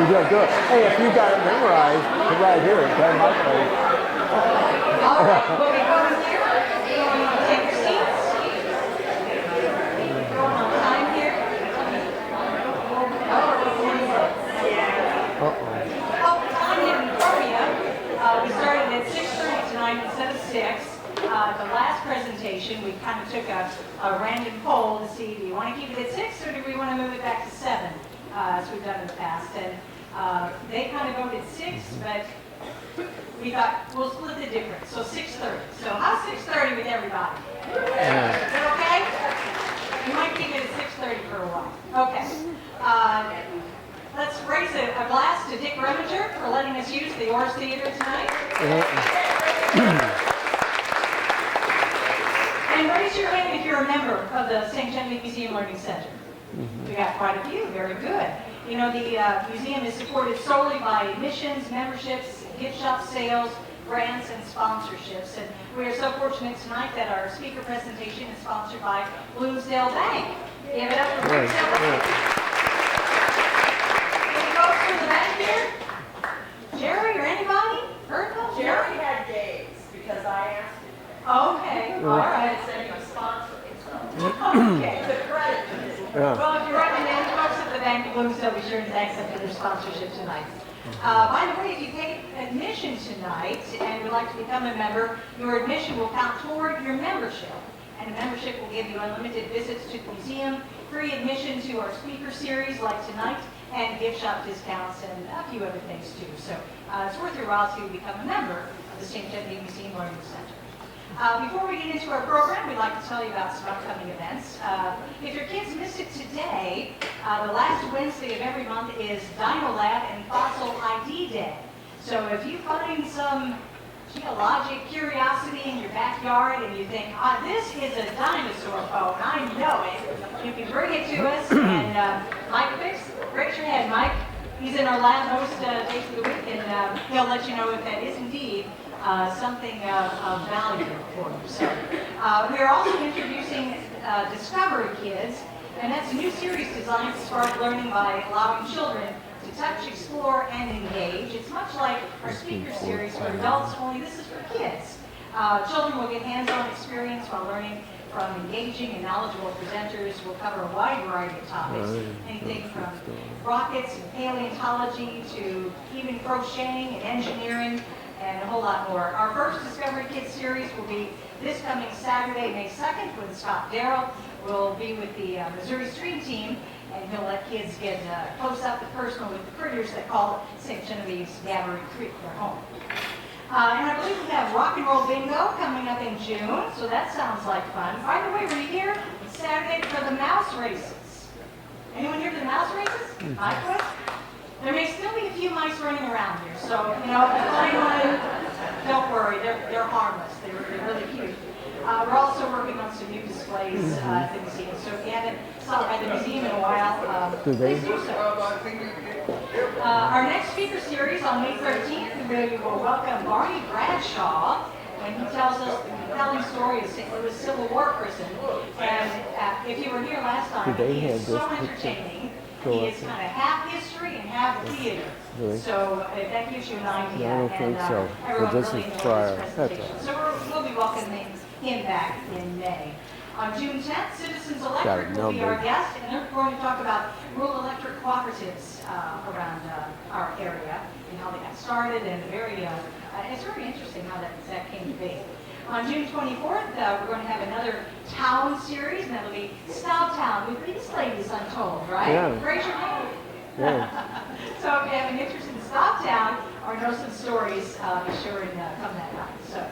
Yeah, good. Hey, if you got it memorized, come right here and tell my place. All right, we'll be going here. Take your seats. Going on time here. Oh, time in Columbia. We started at 6:30 tonight instead of 6. The last presentation, we kind of took a random poll to see, do you want to keep it at 6 or do we want to move it back to 7, as we've done in the past? And they kind of voted 6, but we thought we'll split the difference, so 6:30. So how's 6:30 with everybody? Is that okay? We might keep it at 6:30 for a while. Okay. Let's raise a glass to Dick Reminger for letting us use the Orrs Theater tonight. And raise your hand if you're a member of the St. Genevieve Museum Learning Center. We got quite a few, very good. You know, the museum is supported solely by admissions, memberships, gift shop sales, grants, and sponsorships. And we are so fortunate tonight that our speaker presentation is sponsored by Bloomsdale Bank. Give it up for Bloomsdale Bank. Any folks from the bank here? Jerry or anybody? Erkel? Jerry had days because I asked him. Okay, all right. I said he was sponsoring, so Okay. the credit to his Well, if you're recommending folks at the Bank of Bloomsdale, be sure to thank them for their sponsorship tonight. By the way, if you paid admission tonight and would like to become a member, your admission will count toward your membership. And a membership will give you unlimited visits to the museum, free admission to our speaker series like tonight, and gift shop discounts and a few other things too. So it's worth your while to become a member of the St. Genevieve Museum Learning Center. Before we get into our program, we'd like to tell you about some upcoming events. If your kids missed it today, the last Wednesday of every month is Dino Lab and Fossil ID Day. So if you find some geologic curiosity in your backyard and you think, this is a dinosaur bone, I know it, you can bring it to us. And Mike Fix, raise your hand, Mike. He's in our lab most days of the week, and he'll let you know if that is indeed something of value for you. So we are also introducing Discovery Kids, and that's a new series designed to spark learning by allowing children to touch, explore, and engage. It's much like our speaker series for adults, only this is for kids. Children will get hands-on experience while learning from engaging and knowledgeable presenters. We'll cover a wide variety of topics, anything from rockets and paleontology to even crocheting and engineering, and a whole lot more. Our first Discovery Kids series will be this coming Saturday, May 2nd, with Scott Darrell. We'll be with the Missouri Stream Team, and he'll let kids get close up and personal with the critters that call St. Genevieve's Gathering Creek their home. And I believe we have Rock and Roll Bingo coming up in June, so that sounds like fun. By the way, we're here Saturday for the mouse races. Anyone here for the mouse races? Mike was? There may still be a few mice running around here, so, you know, if you find one, don't worry, they're harmless. They're really cute. We're also working on some new displays at the museum, so if you haven't stopped by the museum in a while, please do so. Our next speaker series on May 13th, we will welcome Barney Bradshaw when he tells us the compelling story of St. Louis Civil War prison. And if you were here last time, he is so entertaining. He is kind of half history and half theater. Really? So if that gives you an idea. I don't think so. Everyone But this really is enjoyed prior. this That's presentation. all. So we'll be welcoming him back in May. On June 10th, Citizens Got Electric it. will be No our big. guest, and they're going to talk about rural electric cooperatives around our area and how they got started, and it's very interesting how that came to be. On June 24th, we're going to have another town series, and that'll be Snob Town with these ladies, I'm told, right? Yeah. Raise your hand. Yeah. So if you have an interest in Snob Town or know some stories, be sure and come that night. So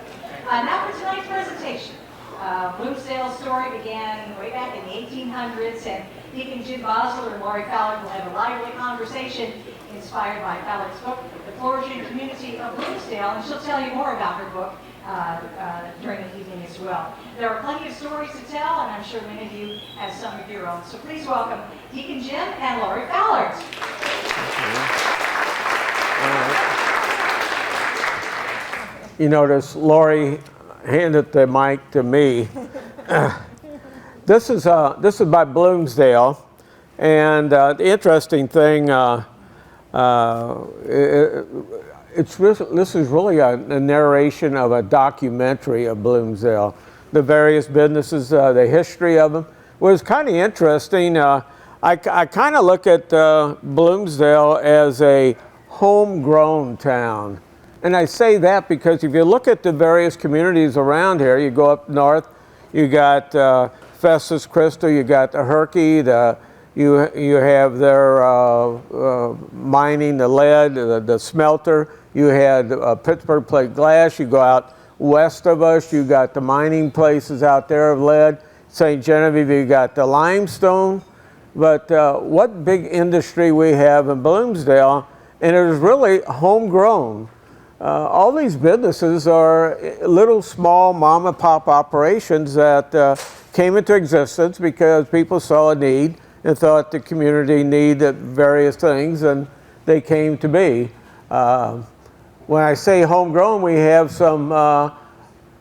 now for tonight's presentation. Bloomsdale's story began way back in the 1800s, and Deacon Jim Basler and Laurie Fallert will have a lively conversation inspired by Fallert's book, The Flourishing Community of Bloomsdale, and she'll tell you more about her book during the evening as well. There are plenty of stories to tell, and I'm sure many of you have some of your own. So please welcome Deacon Jim and Laurie Fallert. You notice Laurie handed the mic to me. This is by Bloomsdale, and the interesting thing, This is really a narration of a documentary of Bloomsdale, the various businesses, the history of them. Was kind of interesting. I kind of look at Bloomsdale as a homegrown town. And I say that because if you look at the various communities around here, you go up north, you got Festus Crystal, you got the Herky, you have their mining, the lead, the smelter. You had Pittsburgh Plate Glass. You go out west of us, you got the mining places out there of lead. St. Genevieve, you got the limestone. But what big industry we have in Bloomsdale, and it is really homegrown. All these businesses are little small mom and pop operations that came into existence because people saw a need and thought the community needed various things, and they came to be. When I say homegrown, we have some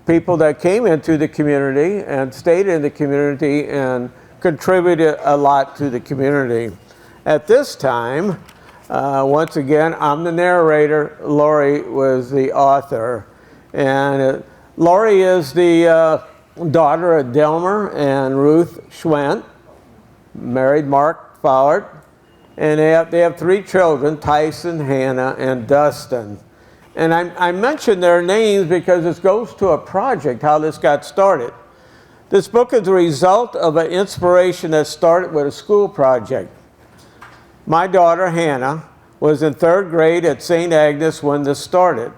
people that came into the community and stayed in the community and contributed a lot to the community. At this time, once again, I'm the narrator. Laurie was the author. And Laurie is the daughter of Delmer and Ruth Schwent, married Mark Fallert. And they have 3 children, Tyson, Hannah, and Dustin. And I mention their names because this goes to a project, how this got started. This book is the result of an inspiration that started with a school project. My daughter, Hannah, was in 3rd grade at St. Agnes when this started.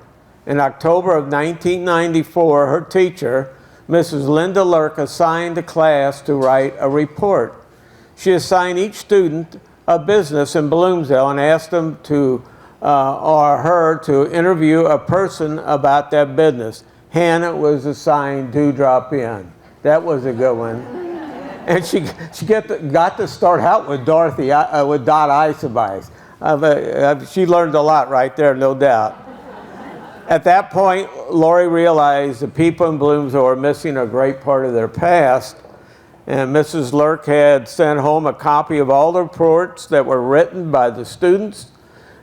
In October of 1994, her teacher, Mrs. Linda Lurk, assigned the class to write a report. She assigned each student a business in Bloomsdale and asked them to, or her to interview a person about that business. Hannah was assigned Dewdrop Inn. That was a good one. And she got to start out with Dot Isobice. She learned a lot right there, no doubt. At that point, Laurie realized the people in Bloomsdale were missing a great part of their past, and Mrs. Lurk had sent home a copy of all the reports that were written by the students,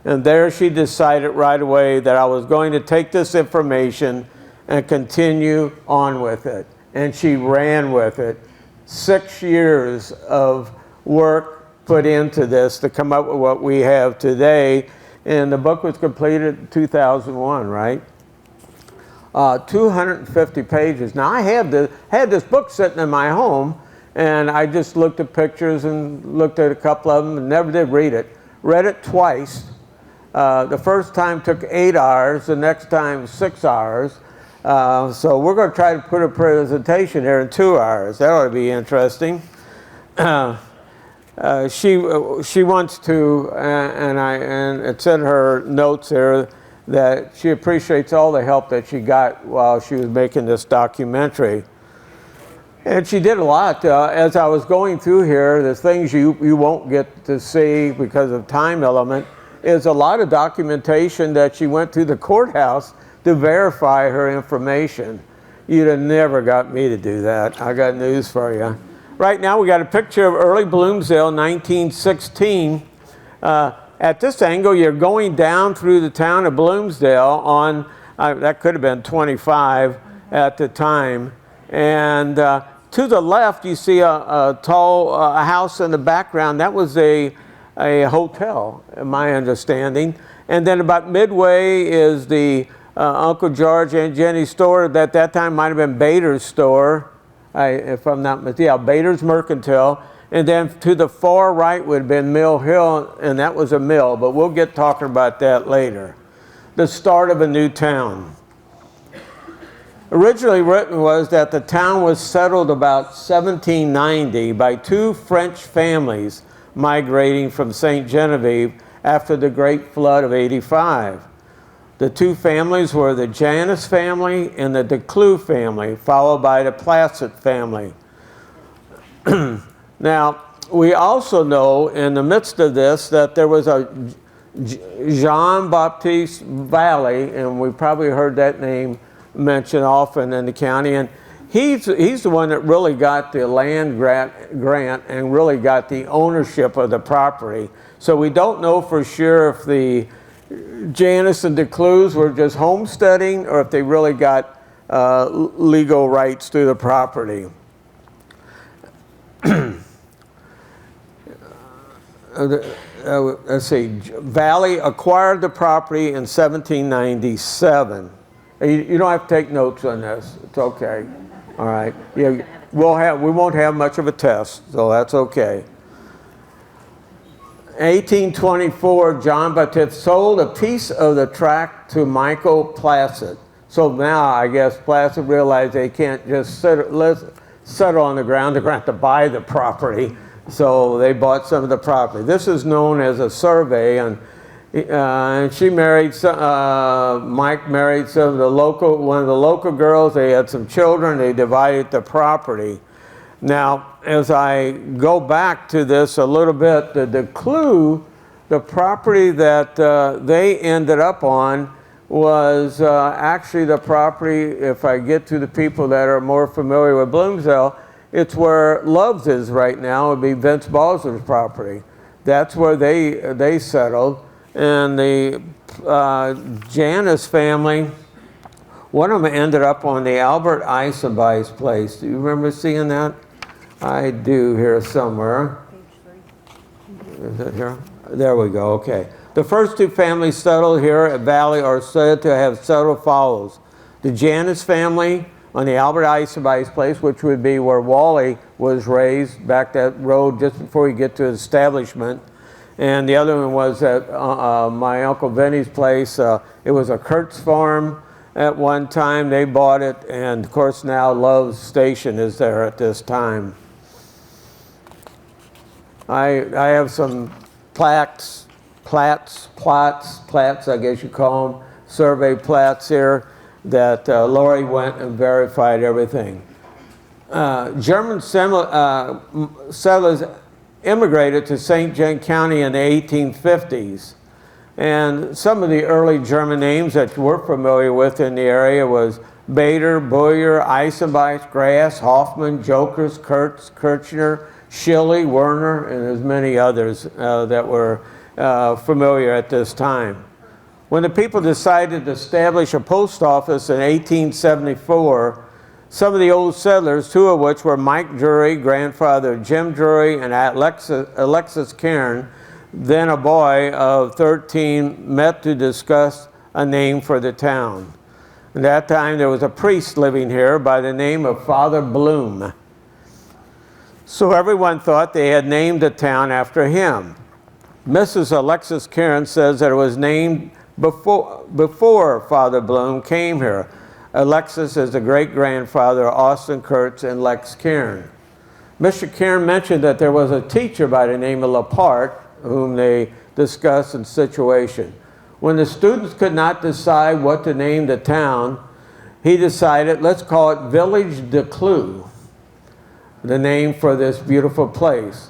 and there she decided right away that I was going to take this information and continue on with it. And she ran with it. 6 years of work put into this to come up with what we have today. And the book was completed in 2001, right? 250 pages. Now I had this book sitting in my home, and I just looked at pictures and looked at a couple of them and never did read it. Read it twice. The first time took 8 hours, the next time 6 hours. So we're going to try to put a presentation here in 2 hours. That ought to be interesting. She wants to, and it's in her notes there, that she appreciates all the help that she got while she was making this documentary. And she did a lot. As I was going through here, the things you won't get to see because of time element is a lot of documentation that she went to the courthouse to verify her information. You'd have never got me to do that. I got news for you. Right now we got a picture of early Bloomsdale, 1916. At this angle, you're going down through the town of Bloomsdale on, that could have been 25 at the time. And to the left, you see a tall house in the background. That was a hotel, in my understanding. And then about midway is the Uncle George and Jenny's store. That time might have been Bader's store, if I'm not mistaken. Yeah, Bader's Mercantile. And then to the far right would have been Mill Hill, and that was a mill, but we'll get talking about that later. The start of a new town. Originally written was that the town was settled about 1790 by 2 French families migrating from St. Genevieve after the Great Flood of '85. The 2 families were the Janus family and the Declue family, followed by the Placet family. Now, we also know in the midst of this that there was a Jean-Baptiste Valley, and we probably heard that name mentioned often in the county, and he's the one that really got the land grant and really got the ownership of the property. So we don't know for sure if the Janice and DeClues were just homesteading or if they really got legal rights to the property. Let's see, Valley acquired the property in 1797. You don't have to take notes on this. It's okay. All right. Yeah, we won't have much of a test, so that's okay. 1824, John Baptist sold a piece of the tract to Michael Placid. So now I guess Placid realized they can't just settle on the ground. They're going to have to buy the property. So they bought some of the property. This is known as a survey, and she married Mike married one of the local girls. They had some children. They divided the property. Now, as I go back to this a little bit, the clue, the property that they ended up on was actually the property. If I get to the people that are more familiar with Bloomsdale, it's where Love's is right now. It would be Vince Basler's property. That's where they settled. And the Janice family, one of them ended up on the Albert Eisenbei's place. Do you remember seeing that? I do here somewhere. Page 3. Is it here? There we go, okay. The first two families settled here at Valley are said to have settled follows. The Janice family on the Albert Eisenbei's place, which would be where Wally was raised, back that road just before you get to the establishment. And the other one was at my Uncle Vinny's place. It was a Kurtz farm at one time. They bought it, and of course now Love's Station is there at this time. I have some plats, I guess you call them, survey plats here, that Laurie went and verified everything. German settlers immigrated to St. John County in the 1850s. And some of the early German names that we're familiar with in the area was Bader, Boyer, Eisenbeis, Grass, Hoffman, Jokers, Kurtz, Kirchner, Schilly, Werner, and there's many others that were familiar at this time. When the people decided to establish a post office in 1874, some of the old settlers, two of which were Mike Drury, grandfather of Jim Drury, and Alexis Cairn, then a boy of 13, met to discuss a name for the town. At that time, there was a priest living here by the name of Father Bloom. So everyone thought they had named the town after him. Mrs. Alexis Cairn says that it was named before Father Bloom came here. Alexis is the great-grandfather of Austin Kurtz and Lex Cairn. Mr. Cairn mentioned that there was a teacher by the name of Lapart, whom they discussed in situation. When the students could not decide what to name the town, he decided, let's call it Village de Clou, the name for this beautiful place.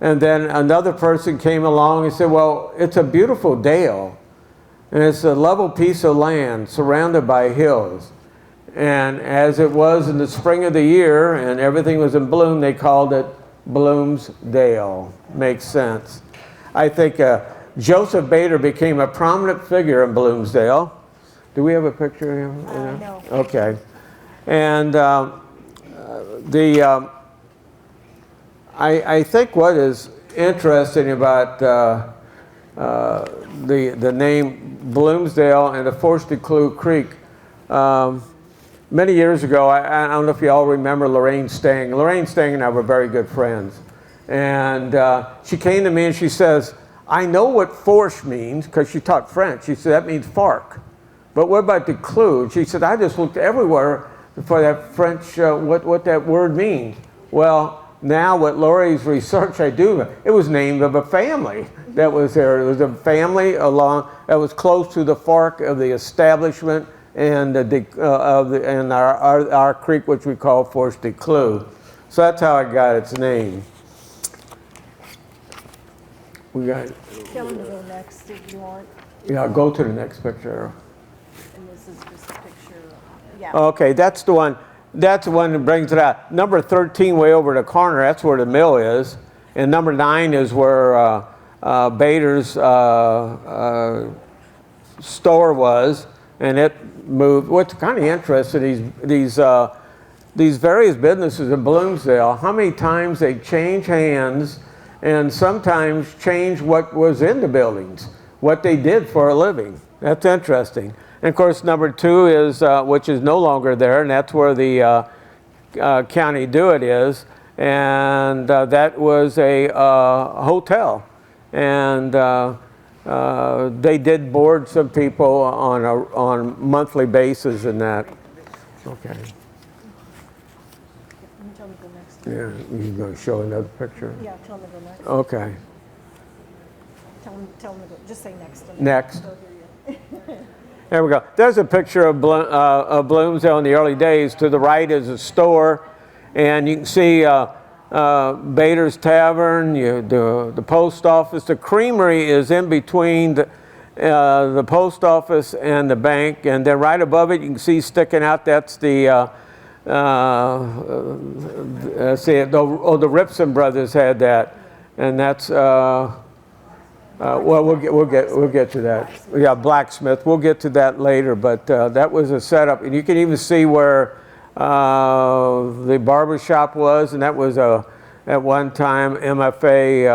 And then another person came along and said, well, it's a beautiful dale. And it's a level piece of land surrounded by hills. And as it was in the spring of the year and everything was in bloom, they called it Bloomsdale. Makes sense. I think Joseph Bader became a prominent figure in Bloomsdale. Do we have a picture of him? No. Okay. And I think what is interesting about the name Bloomsdale and the Force de Clou Creek. Many years ago, I don't know if you all remember Lorraine Stang. Lorraine Stang and I were very good friends. And she came to me and she says, I know what force means, because she taught French. She said, that means FARC. But what about de Clou? She said, I just looked everywhere for that French, what that word means. Well, now with Laurie's research I do, it was named of a family that was there. It was a family that was close to the fork of the establishment and our creek, which we call Force de Clou. So that's how it got its name. We got. Tell them to go next if you want. Yeah, go to the next picture. And this is just a picture. Yeah. Okay, that's the one. that's the one that brings it out. Number 13 way over the corner, that's where the mill is. And number 9 is where Bader's store was, and it moved. What's kind of interesting, these various businesses in Bloomsdale, how many times they change hands and sometimes change what was in the buildings, what they did for a living. That's interesting. And of course, number 2 is, which is no longer there, and that's where the County Do-It is, and that was a hotel. And they did board some people on a monthly basis and that. Okay. Can you tell me to go next? Yeah, you're going to show another picture? Yeah, tell me to go next. Okay. Tell me to go, just say next. Next. They'll hear you. There we go. There's a picture of Bloomsdale in the early days. To the right is a store, and you can see Bader's Tavern, the post office. The creamery is in between the post office and the bank, and then right above it you can see sticking out, that's the the Ripson brothers had that, and that's well, we'll get to that. Yeah, blacksmith. We'll get to that later. But that was a setup, and you can even see where the barber shop was, and that was at one time MFA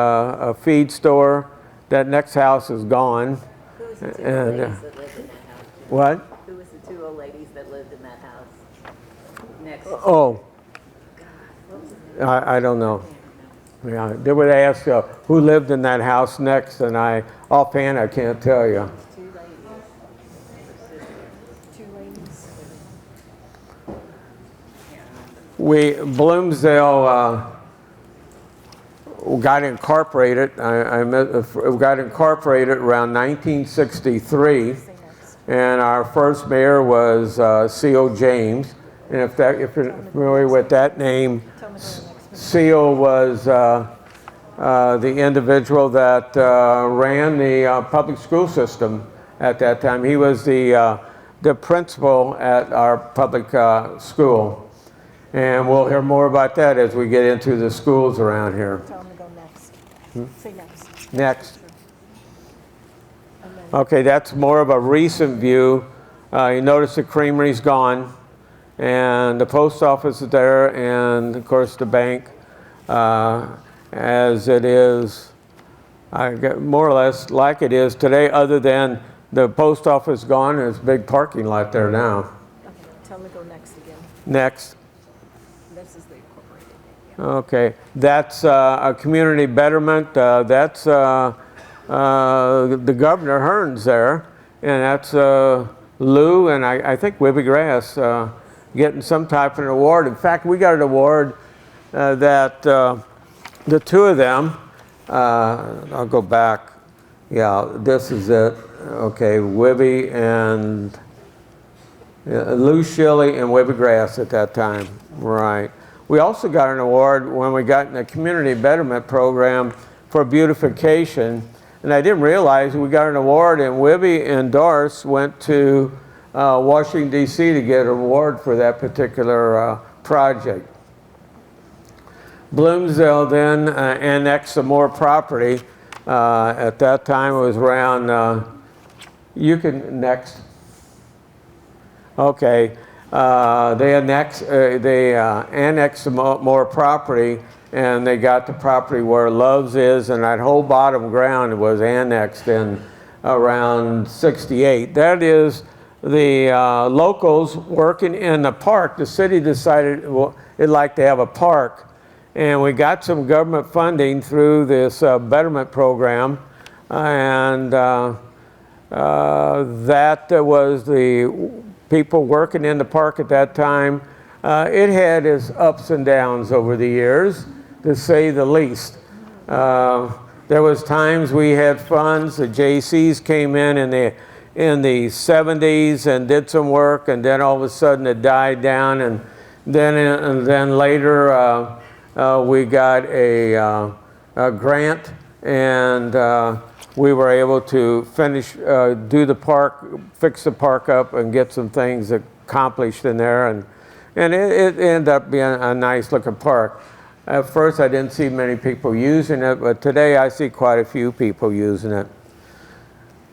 a feed store. That next house is gone. Who was the two old ladies that lived in that house? What? Who was the two old ladies that lived in that house? Next. Oh, I don't know. Yeah, they would ask who lived in that house next, and offhand I can't tell you. Two ladies. Two ladies. Bloomsdale got incorporated. We got incorporated around 1963, and our first mayor was C.O. James. And if you're familiar with that name, C.O. was the individual that ran the public school system at that time. He was the principal at our public school. And we'll hear more about that as we get into the schools around here. Tell them to go next. Say next. Next. Okay, that's more of a recent view. You notice the creamery's gone, and the post office is there, and of course the bank, as it is, more or less like it is today, other than the post office gone, there's a big parking lot there now. Okay, tell them to go next again. Next. This is the incorporated name, yeah. Okay, that's a community betterment. That's the Governor Hearns there, and that's Lou and I think Wibby Grass getting some type of an award. In fact, we got an award that the two of them, I'll go back. Yeah, this is it. Okay, Wibby and Lou Shilley and Wibby Grass at that time. Right. We also got an award when we got in the community betterment program for beautification. And I didn't realize we got an award, and Wibby and Doris went to Washington, D.C. to get an award for that particular project. Bloomsdale then annexed some more property. At that time, it was around, you can next. Okay. They annexed some more property, and they got the property where Love's is, and that whole bottom ground was annexed in around '68. That is the locals working in the park. The city decided it'd like to have a park, and we got some government funding through this betterment program, and that was the people working in the park at that time. It had its ups and downs over the years, to say the least. There was times we had funds. The J.C.'s came in the 70s and did some work, and then all of a sudden it died down, and then later we got a grant, and we were able to finish, do the park, fix the park up, and get some things accomplished in there. And And it ended up being a nice looking park. At first I didn't see many people using it, but today I see quite a few people using it.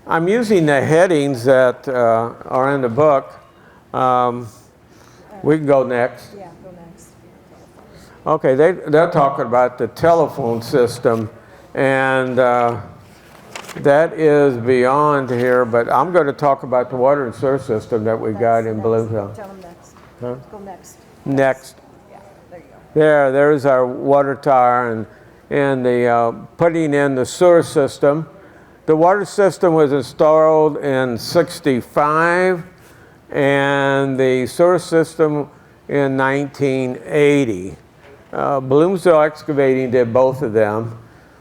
I'm using the headings that are in the book. We can go next. Yeah, go next. Okay, they're talking about the telephone system, and that is beyond here, but I'm going to talk about the water and sewer system that we got in Bloomsdale. Tell them next. Huh? Go next. Next. Yeah, there you go. There's our water tower and the putting in the sewer system. The water system was installed in '65 and the sewer system in 1980. Bloomsdale Excavating did both of them.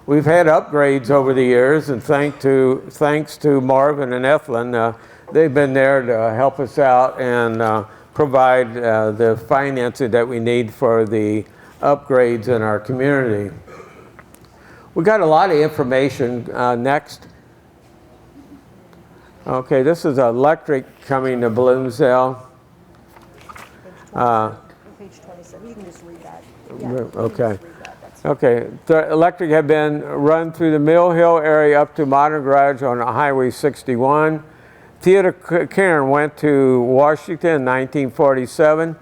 We've had upgrades over the years, and thanks to Marvin and Ethlyn, they've been there to help us out and provide the financing that we need for the upgrades in our community. We got a lot of information. Next. Okay, this is electric coming to Bloomsdale. Page 27. You can just read that. Yeah, you can Okay. just read that. That's fine. Okay, the electric had been run through the Mill Hill area up to Modern Garage on Highway 61. Theodore Cairn went to Washington in 1947.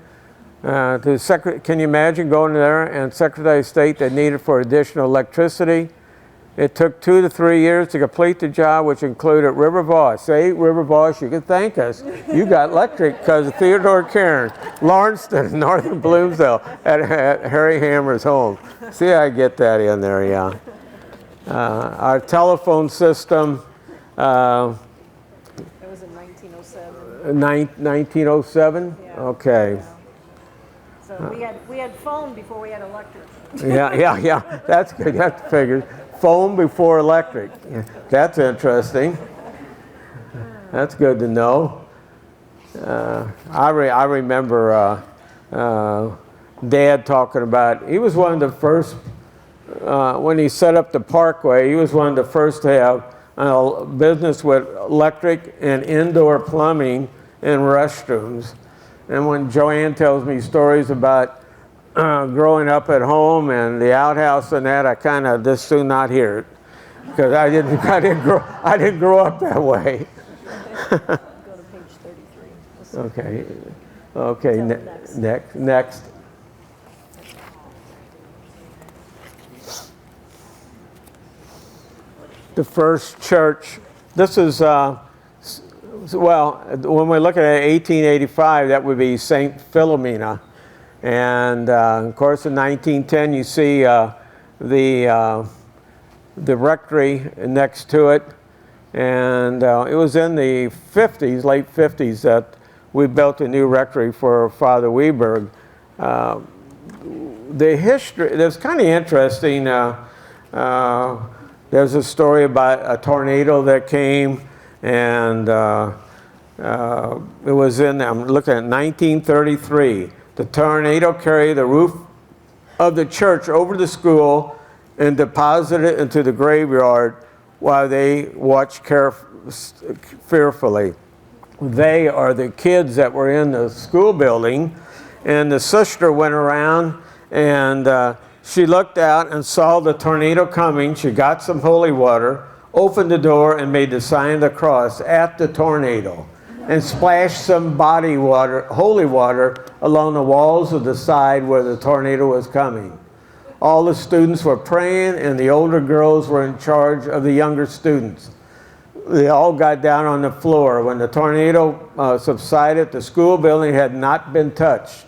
Can you imagine going there and Secretary of State that needed for additional electricity? It took 2 to 3 years to complete the job, which included River Voss. Say, River Voss, you can thank us. You got electric because of Theodore Cairn, Lawrencetown, northern Bloomsdale, at Harry Hammer's home. See, I get that in there, yeah. Our telephone system, That was in 1907. 1907? Yeah. Okay. Yeah. So we had phone before we had electric. Yeah, that's good, that figures. Phone before electric. That's interesting. That's good to know. I remember Dad talking about, he was one of the first, when he set up the parkway, he was one of the first to have a business with electric and indoor plumbing and restrooms. And when Joanne tells me stories about growing up at home and the outhouse and that, I kind of just soon not hear it because I didn't grow up that way. Go to page 33. Okay, next. The first church. This is well, when we look at 1885, that would be St. Philomena. And of course, in 1910, you see the rectory next to it. And it was in the 50s, late 50s, that we built a new rectory for Father Weberg. The history, that's kind of interesting. There's a story about a tornado that came, and it was I'm looking at 1933. The tornado carried the roof of the church over the school and deposited it into the graveyard while they watched fearfully. They are the kids that were in the school building, and the sister went around and she looked out and saw the tornado coming. She got some holy water, opened the door, and made the sign of the cross at the tornado, and splashed some body water, holy water, along the walls of the side where the tornado was coming. All the students were praying, and the older girls were in charge of the younger students. They all got down on the floor. When the tornado subsided, the school building had not been touched,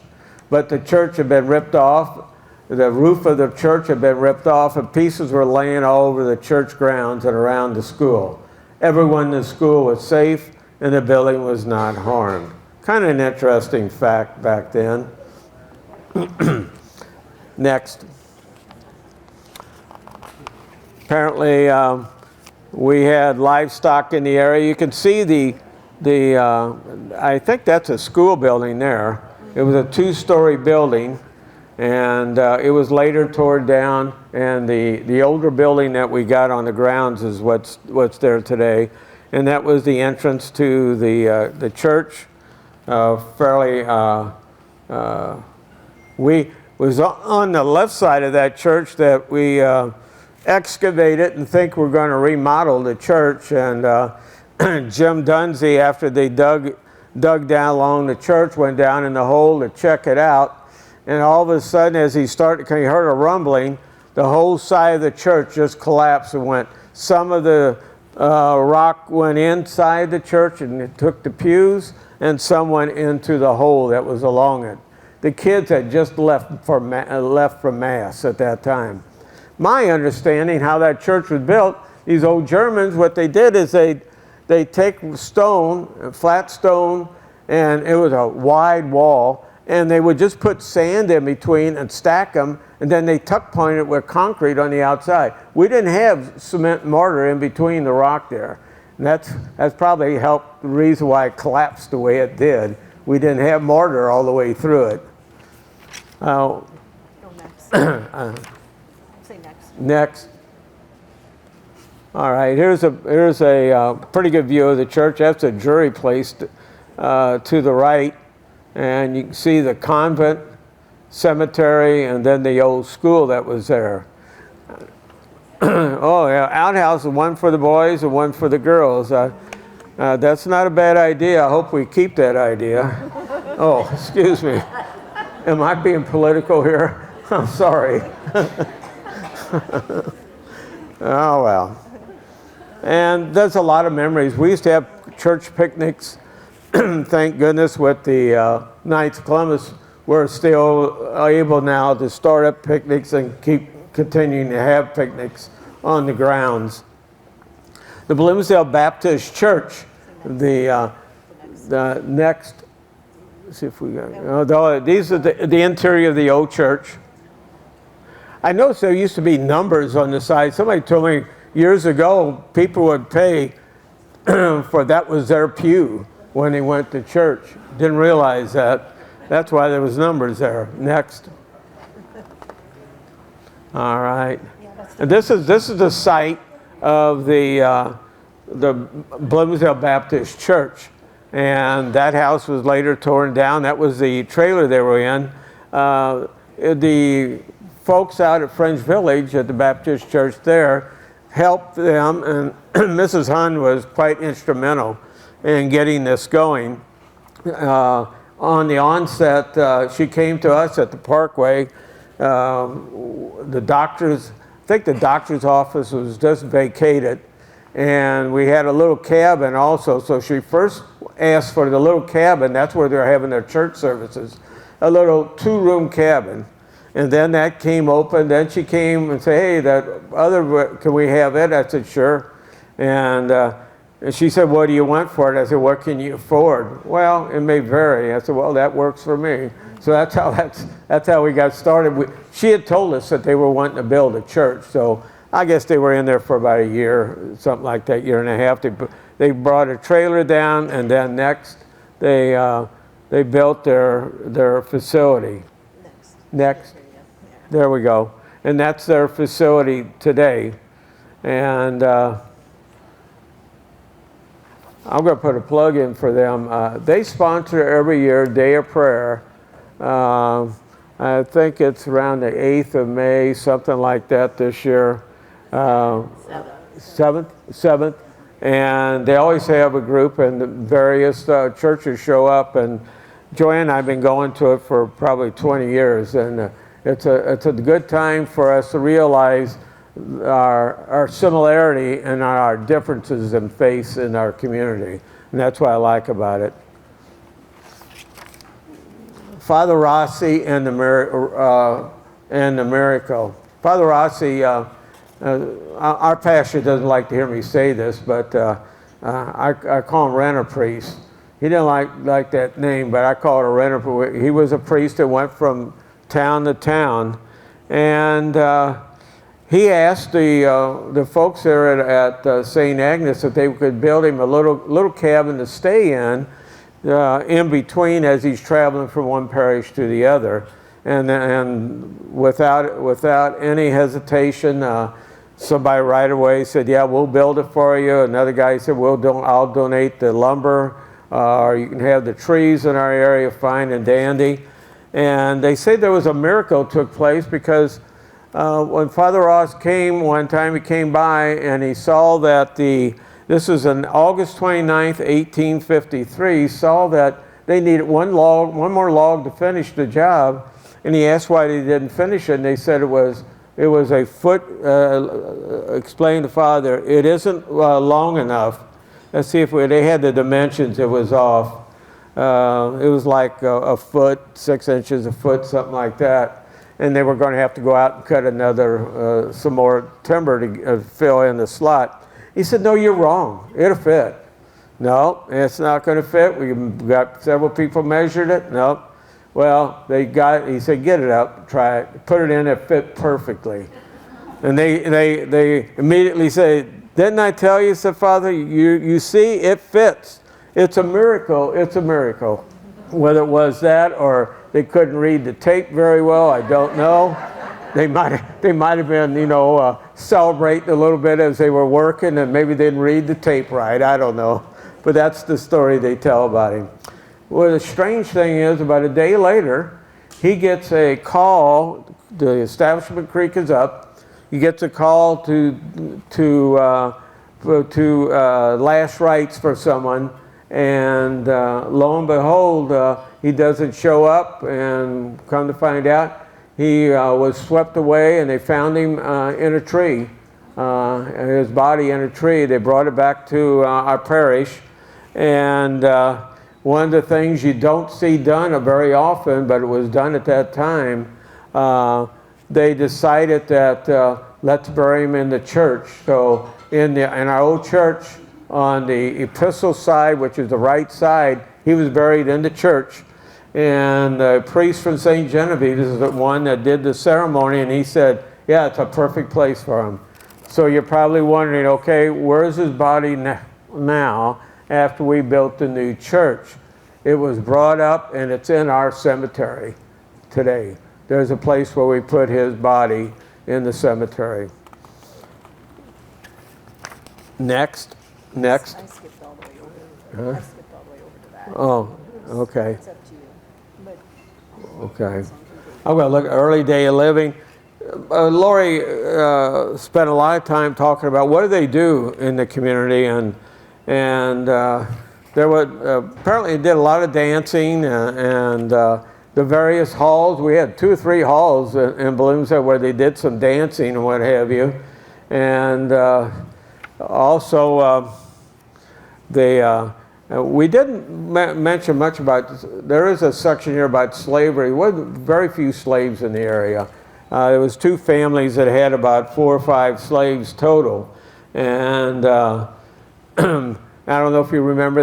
but the church had been ripped off. The roof of the church had been ripped off, and pieces were laying all over the church grounds and around the school. Everyone in the school was safe, and the building was not harmed. Kind of an interesting fact back then. Next. Apparently, we had livestock in the area. You can see I think that's a school building there. It was a 2-story building, and it was later torn down, and the older building that we got on the grounds is what's there today. And that was the entrance to the church, fairly We was on the left side of that church that we excavated and think we're going to remodel the church. And Jim Dunsey, after they dug down along the church, went down in the hole to check it out. And all of a sudden, as he heard a rumbling, the whole side of the church just collapsed and went. Some of the rock went inside the church and it took the pews, and some went into the hole that was along it. The kids had just left from Mass at that time. My understanding how that church was built, these old Germans, what they did is they take stone, flat stone, and it was a wide wall, and they would just put sand in between and stack them, and then they tuck point it with concrete on the outside. We didn't have cement and mortar in between the rock there. And that's probably helped the reason why it collapsed the way it did. We didn't have mortar all the way through it. Go next. Say next. Next. All right, here's a pretty good view of the church. That's a jury place to the right. And you can see the convent, cemetery, and then the old school that was there. Oh, yeah, outhouse, one for the boys and one for the girls. That's not a bad idea. I hope we keep that idea. Oh, excuse me. Am I being political here? I'm sorry. Oh, well. And there's a lot of memories. We used to have church picnics. Thank goodness with the Knights of Columbus, we're still able now to start up picnics and keep continuing to have picnics on the grounds. The Bloomsdale Baptist Church, the next, let's see if we got, these are the interior of the old church. I noticed there used to be numbers on the side. Somebody told me years ago people would pay for that was their pew when they went to church. Didn't realize that. That's why there was numbers there. Next. All right. And this is the site of the Bloomsdale Baptist Church, and that house was later torn down. That was the trailer they were in. The folks out at French Village at the Baptist Church there helped them, and Mrs. Hun was quite instrumental in getting this going. On the onset, she came to us at the Parkway. The doctor's, I think the doctor's office was just vacated, and we had a little cabin also. So she first asked for the little cabin. That's where they're having their church services, a little 2-room cabin. And then that came open. Then she came and said, "Hey, that other, can we have it?" I said, "Sure." And she said, "What do you want for it?" I said, "What can you afford?" "Well, it may vary." I said, "Well, that works for me." So that's how we got started. She had told us that they were wanting to build a church. So I guess they were in there for about a year, something like that, year and a half. They brought a trailer down, and then next they built their facility. Next. There we go. And that's their facility today. And I'm going to put a plug in for them. They sponsor every year Day of Prayer. I think it's around the 8th of May, something like that this year. 7th. And they always have a group, and the various churches show up. And Joanne and I have been going to it for probably 20 years. And it's a good time for us to realize our similarity and our differences in faith in our community. And that's what I like about it. Father Rossi and the miracle. Father Rossi, our pastor doesn't like to hear me say this, but I call him renter priest. He didn't like that name, but I call it a renter priest. He was a priest that went from town to town, and he asked the folks there at St. Agnes if they could build him a little cabin to stay in between as he's traveling from one parish to the other. And without any hesitation, somebody right away said, "Yeah, we'll build it for you." Another guy said, "I'll donate the lumber, or you can have the trees in our area, fine and dandy." And they say there was a miracle took place because when Father Ross came one time, he came by and he saw that this was on August 29th, 1853, he saw that they needed one more log to finish the job, and he asked why they didn't finish it, and they said it was a foot, explained to Father, it isn't long enough. Let's see if they had the dimensions, it was off. It was like a foot, 6 inches a foot, something like that. And they were going to have to go out and cut another, some more timber to fill in the slot. He said, no, you're wrong. It'll fit. No, it's not going to fit. We got several people measured it. No. Well, he said, get it up, try it. Put it in, it fit perfectly. And they immediately say, didn't I tell you, said Father, you see, it fits. It's a miracle, it's a miracle. Whether it was that or they couldn't read the tape very well, I don't know. They might have been, celebrating a little bit as they were working and maybe they didn't read the tape right, I don't know. But that's the story they tell about him. Well, the strange thing is, about a day later, he gets a call, the Establishment Creek is up, he gets a call to last rites for someone, and lo and behold, he doesn't show up, and come to find out, he was swept away, and they found him in a tree, his body in a tree. They brought it back to our parish, and one of the things you don't see done very often, but it was done at that time, they decided that let's bury him in the church. So in our old church, on the epistle side, which is the right side, he was buried in the church. And the priest from St. Genevieve is the one that did the ceremony, and he said, yeah, it's a perfect place for him. So you're probably wondering, okay, where's his body now after we built the new church? It was brought up, and it's in our cemetery today. There's a place where we put his body in the cemetery. Next. I skipped all the way over. I skipped all the way over to that. Oh, okay. It's up to you. But Okay. I'm going to look at early day of living. Laurie spent a lot of time talking about what do they do in the community, and there was apparently did a lot of dancing and the various halls. We had 2 or 3 halls in Bloomsdale where they did some dancing and what have you, and also we didn't mention much about. There is a section here about slavery. There were very few slaves in the area. There was 2 families that had about 4 or 5 slaves total, and I don't know if you remember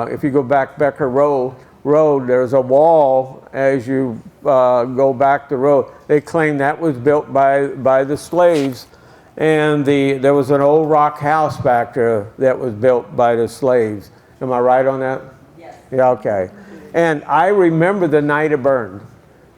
if you go back Becker Road, there's a wall as you go back the road. They claim that was built by the slaves, and there was an old rock house back there that was built by the slaves. Am I right on that? Yes. Yeah, okay. And I remember the night it burned.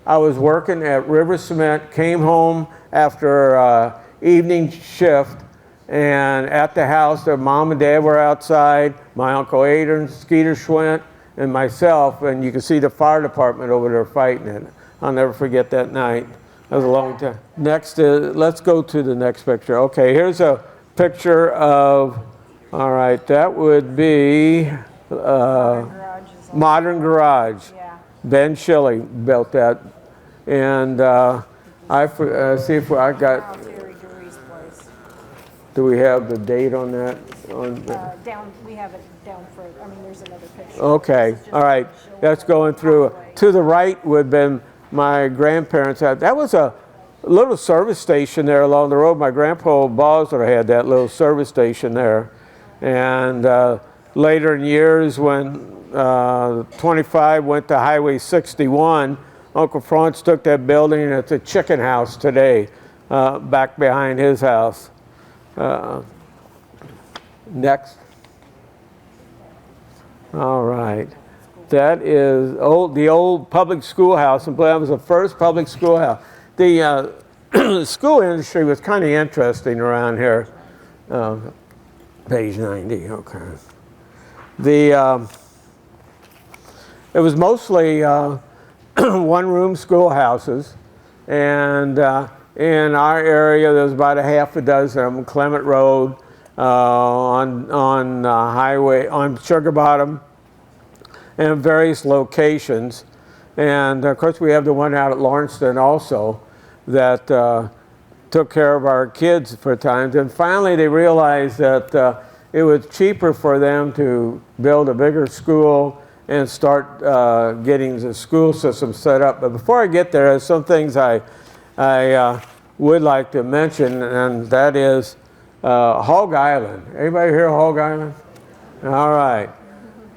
I was working at River Cement, came home after evening shift, and at the house, their mom and dad were outside, my Uncle Adrian, Skeeter Schwint, and myself, and you can see the fire department over there fighting it. I'll never forget that night. That was a long time. Next, let's go to the next picture. Okay, here's a picture of, all right, that would be Modern Garage. yeah. Ben Shilley built that. And see if I got, Terry Drury's place. do we have the date on that? Down, we have it down for, I mean, there's another picture. Okay, This is just all right. showing That's the going through. pathway. To the right would have been my grandparents' house. That was a little service station there along the road. My grandpa Basler had that little service station there. And later in years when 25 went to Highway 61, Uncle Franz took that building, and it's a chicken house today back behind his house. Next. All right. That is the old public schoolhouse, and that was the first public schoolhouse. The school industry was kind of interesting around here. Page 90, okay. It was mostly one-room schoolhouses, and in our area there's about a half a dozen of them. Clement Road, on highway, on Sugar Bottom, and various locations. And of course we have the one out at Lawrencetown also that took care of our kids for times. And finally they realized that it was cheaper for them to build a bigger school and start getting the school system set up. But before I get there, there's some things I would like to mention, and that is Hog Island. Anybody hear of Hog Island? All right.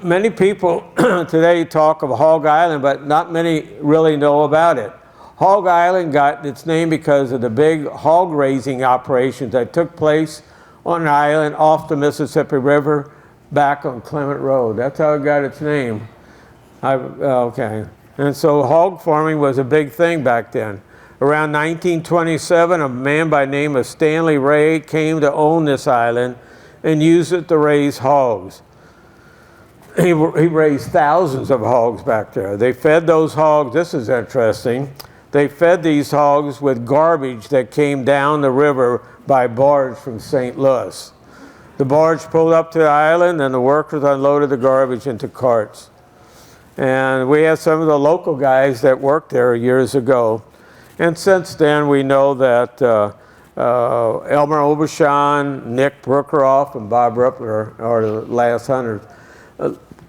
Many people today talk of Hog Island, but not many really know about it. Hog Island got its name because of the big hog raising operations that took place on an island off the Mississippi River back on Clement Road. That's how it got its name. Okay. And so hog farming was a big thing back then. Around 1927, a man by the name of Stanley Ray came to own this island and used it to raise hogs. He raised thousands of hogs back there. They fed those hogs, this is interesting, they fed these hogs with garbage that came down the river by barge from St. Louis. The barge pulled up to the island and the workers unloaded the garbage into carts. And we had some of the local guys that worked there years ago. And since then we know that Elmer Obashan, Nick Brookeroff, and Bob Rippler are the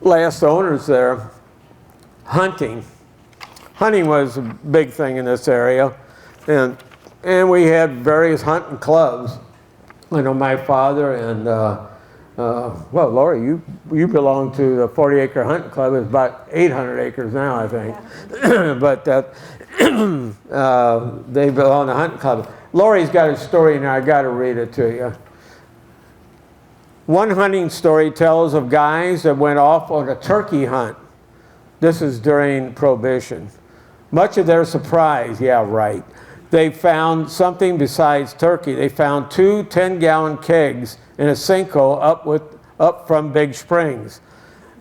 last owners there. Hunting was a big thing in this area, and we had various hunting clubs. I know my father and well, Laurie, you belong to the 40-acre hunting club. It's about 800 acres now, I think. Yeah. But they belong to the hunting club. Laurie's got a story in there. I got to read it to you. One hunting story tells of guys that went off on a turkey hunt. This is during Prohibition. Much of their surprise, yeah, right, they found something besides turkey. They found 2 10-gallon kegs in a sinkhole up from Big Springs.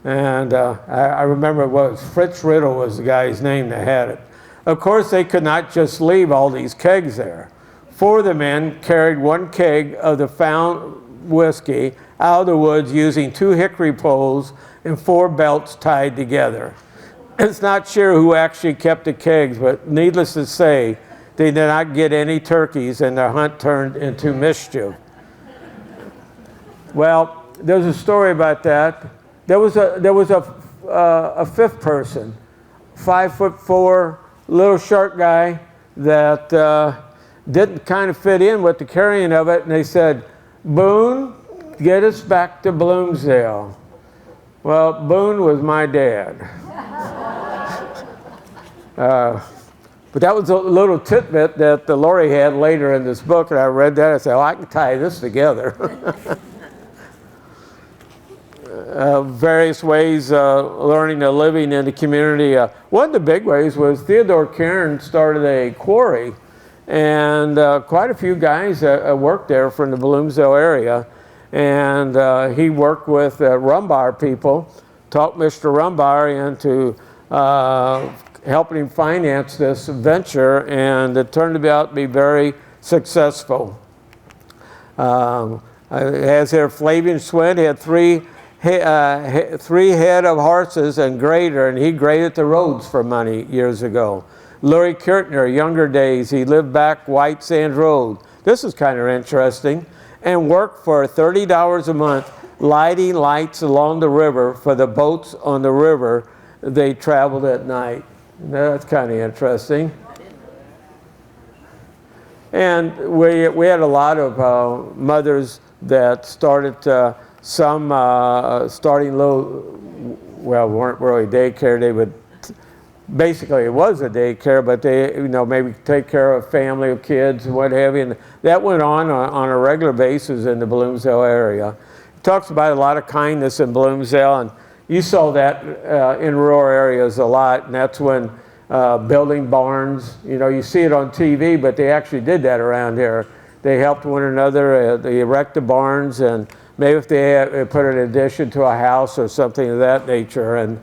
And I remember it was Fritz Riddle was the guy's name that had it. Of course, they could not just leave all these kegs there. 4 of the men carried 1 keg of the found whiskey out of the woods using 2 hickory poles and 4 belts tied together. It's not sure who actually kept the kegs, but needless to say, they did not get any turkeys and their hunt turned into mischief. Well, there's a story about that. There was a 5th person, 5'4", little short guy that didn't kind of fit in with the carrying of it, and they said, "Boone, get us back to Bloomsdale." Well, Boone was my dad. But that was a little tidbit that Laurie had later in this book, and I read that. I said, "Oh, I can tie this together." Various ways learning a living in the community. One of the big ways was Theodore Cairn started a quarry, and quite a few guys worked there from the Bloomsdale area. And he worked with Rumbar people, talked Mr. Rumbar into helping him finance this venture, and it turned out to be very successful. As here, Flavian Swin had 3 head of horses and grader, and he graded the roads for money years ago. Lurie Kirtner, younger days, he lived back White Sands Road. This is kind of interesting. And worked for $30 a month lighting lights along the river for the boats on the river. They traveled at night. That's kind of interesting. And we had a lot of mothers that started starting little, well, weren't really daycare. They would, basically it was a daycare, but they, maybe take care of family of kids and what have you. And that went on a regular basis in the Bloomsdale area. It talks about a lot of kindness in Bloomsdale, and you saw that in rural areas a lot, and that's when building barns, you see it on TV, but they actually did that around here. They helped one another, they erected barns, and maybe if they put an addition to a house or something of that nature. And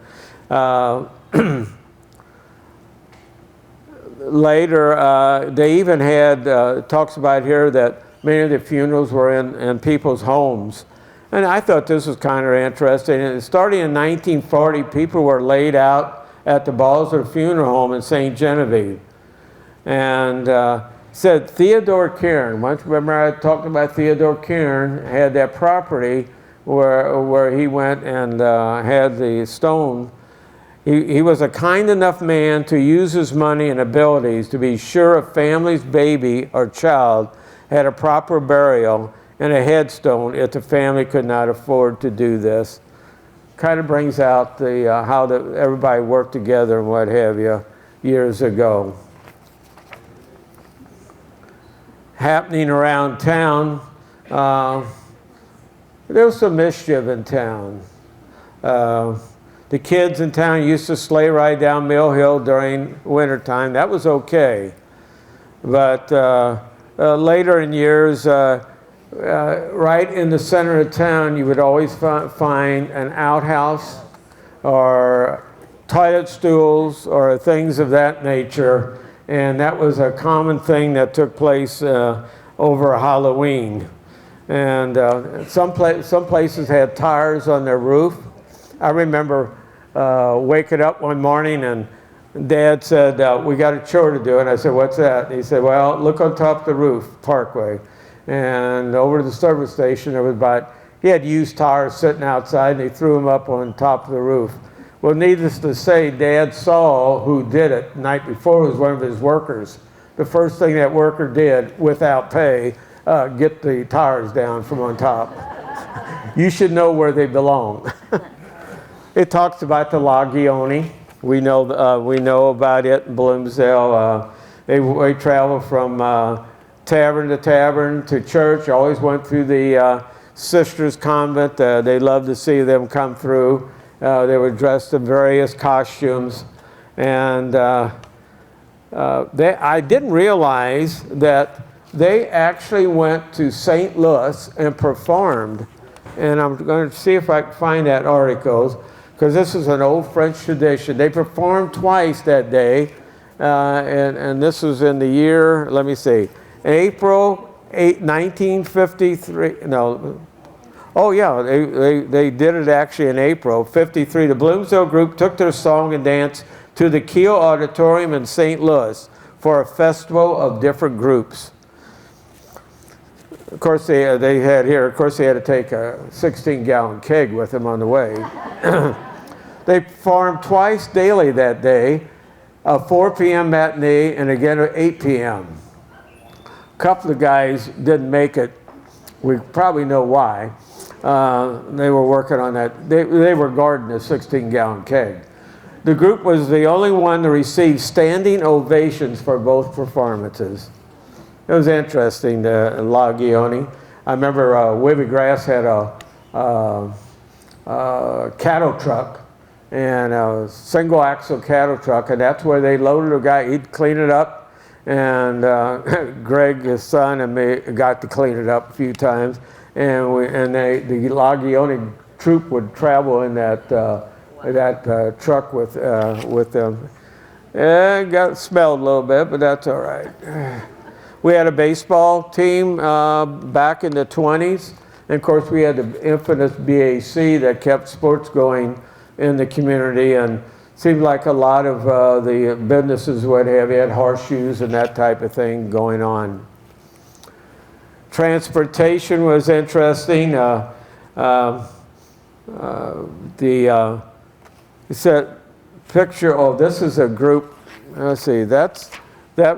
later, they even had, talks about here that many of the funerals were in people's homes. And I thought this was kind of interesting. And starting in 1940, people were laid out at the Basler Funeral Home in St. Genevieve. And said Theodore Cairn, remember I talked about Theodore Cairn, had that property where he went and had the stone. He was a kind enough man to use his money and abilities to be sure a family's baby or child had a proper burial and a headstone if the family could not afford to do this. Kind of brings out the how everybody worked together and what have you years ago. Happening around town, there was some mischief in town. The kids in town used to sleigh ride down Mill Hill during wintertime. That was okay. But later in years, right in the center of town, you would always find an outhouse or toilet stools or things of that nature. And that was a common thing that took place over Halloween. And some places had tires on their roof. I remember waking up one morning and Dad said, we got a chore to do. And I said, what's that? And he said, well, look on top of the roof, Parkway. And over to the service station, there was he had used tires sitting outside and he threw them up on top of the roof. Well, needless to say, Dad saw who did it the night before. It was one of his workers. The first thing that worker did, without pay, get the tires down from on top. You should know where they belong. It talks about the Lagioni. We know about it in Bloomsdale. They travel from tavern to tavern to church. Always went through the sisters' convent. They loved to see them come through. They were dressed in various costumes. And I didn't realize that they actually went to St. Louis and performed. And I'm going to see if I can find that article, because this is an old French tradition. They performed twice that day, and this was in the year, let me see, April 1953, no, oh yeah, they did it actually in April 53. The Bloomsdale group took their song and dance to the Kiel Auditorium in St. Louis for a festival of different groups. Of course, they had to take a 16-gallon keg with them on the way. They performed twice daily that day, a 4 p.m. matinee and again at 8 p.m. A couple of guys didn't make it. We probably know why. They were working on that. They were guarding a 16-gallon keg. The group was the only one to receive standing ovations for both performances. It was interesting, the Lagioni. I remember Wibby Grass had a cattle truck, and a single axle cattle truck, and that's where they loaded a guy. He'd clean it up, and Greg, his son, and me got to clean it up a few times. And the Lagioni troop would travel in that truck with them. It smelled a little bit, but that's all right. We had a baseball team back in the 20s. And of course, we had the infamous BAC that kept sports going in the community. And it seemed like a lot of the businesses would have had horseshoes and that type of thing going on. Transportation was interesting. It's a picture. Oh, this is a group. Let's see. That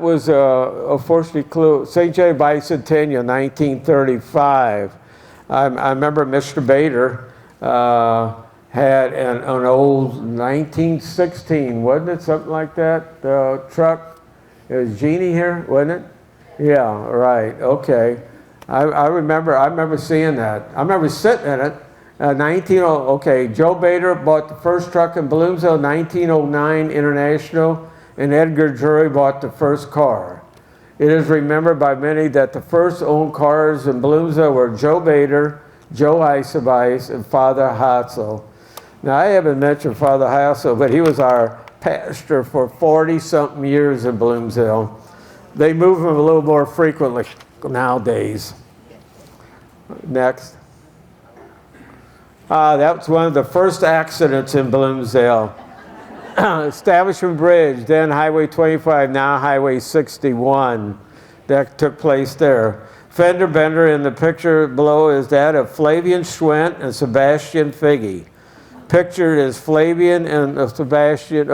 was unfortunately St. J. Bicentennial, 1935. I remember Mr. Bader had an old 1916, wasn't it, something like that, truck? It was Jeannie here, wasn't it? Yeah, right. Okay. I remember seeing that. I remember sitting in it. Joe Bader bought the first truck in Bloomsdale, 1909 International, and Edgar Drury bought the first car. It is remembered by many that the first owned cars in Bloomsdale were Joe Bader, Joe Isobice, and Father Hassel. Now, I haven't mentioned Father Hassel, but he was our pastor for 40-something years in Bloomsdale. They move him a little more frequently nowadays. Next. That was one of the first accidents in Bloomsdale. Establishment Bridge, then Highway 25, now Highway 61. That took place there. Fender bender in the picture below is that of Flavian Schwint and Sebastian Figge. Pictured is Flavian and Sebastian.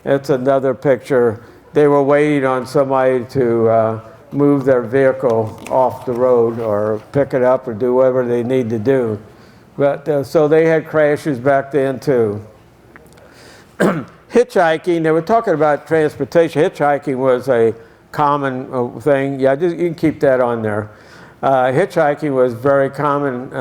It's another picture. They were waiting on somebody to move their vehicle off the road or pick it up or do whatever they need to do. But so they had crashes back then too. Hitchhiking, they were talking about transportation. Hitchhiking was a common thing. Yeah, you can keep that on there. Hitchhiking was very common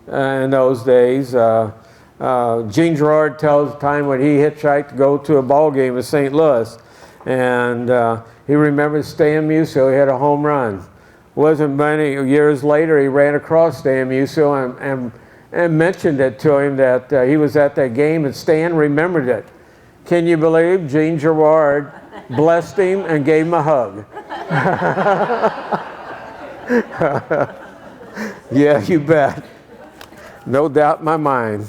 in those days. Gene Gerard tells the time when he hitchhiked to go to a ball game in St. Louis. And he remembers Stan Musial. He had a home run. Wasn't many years later, he ran across Stan Musial and mentioned it to him that he was at that game, and Stan remembered it. Can you believe Gene Gerard blessed him and gave him a hug? Yeah, you bet. No doubt in my mind.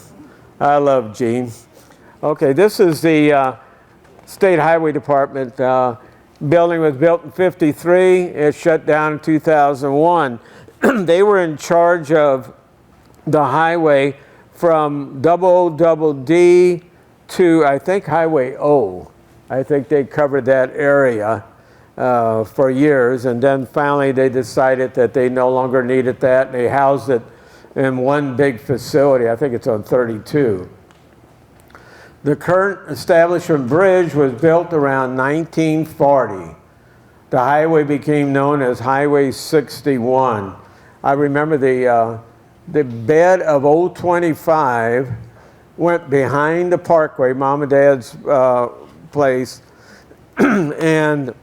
I love Gene. Okay, this is the State Highway Department. Building was built in '53. It shut down in 2001. They were in charge of the highway from D to, I think, Highway O. I think they covered that area for years, and then finally they decided that they no longer needed that, and they housed it in one big facility. I think it's on 32. The current Establishment Bridge was built around 1940. The highway became known as Highway 61. I remember the bed of old 25 went behind the parkway, Mom and Dad's place, and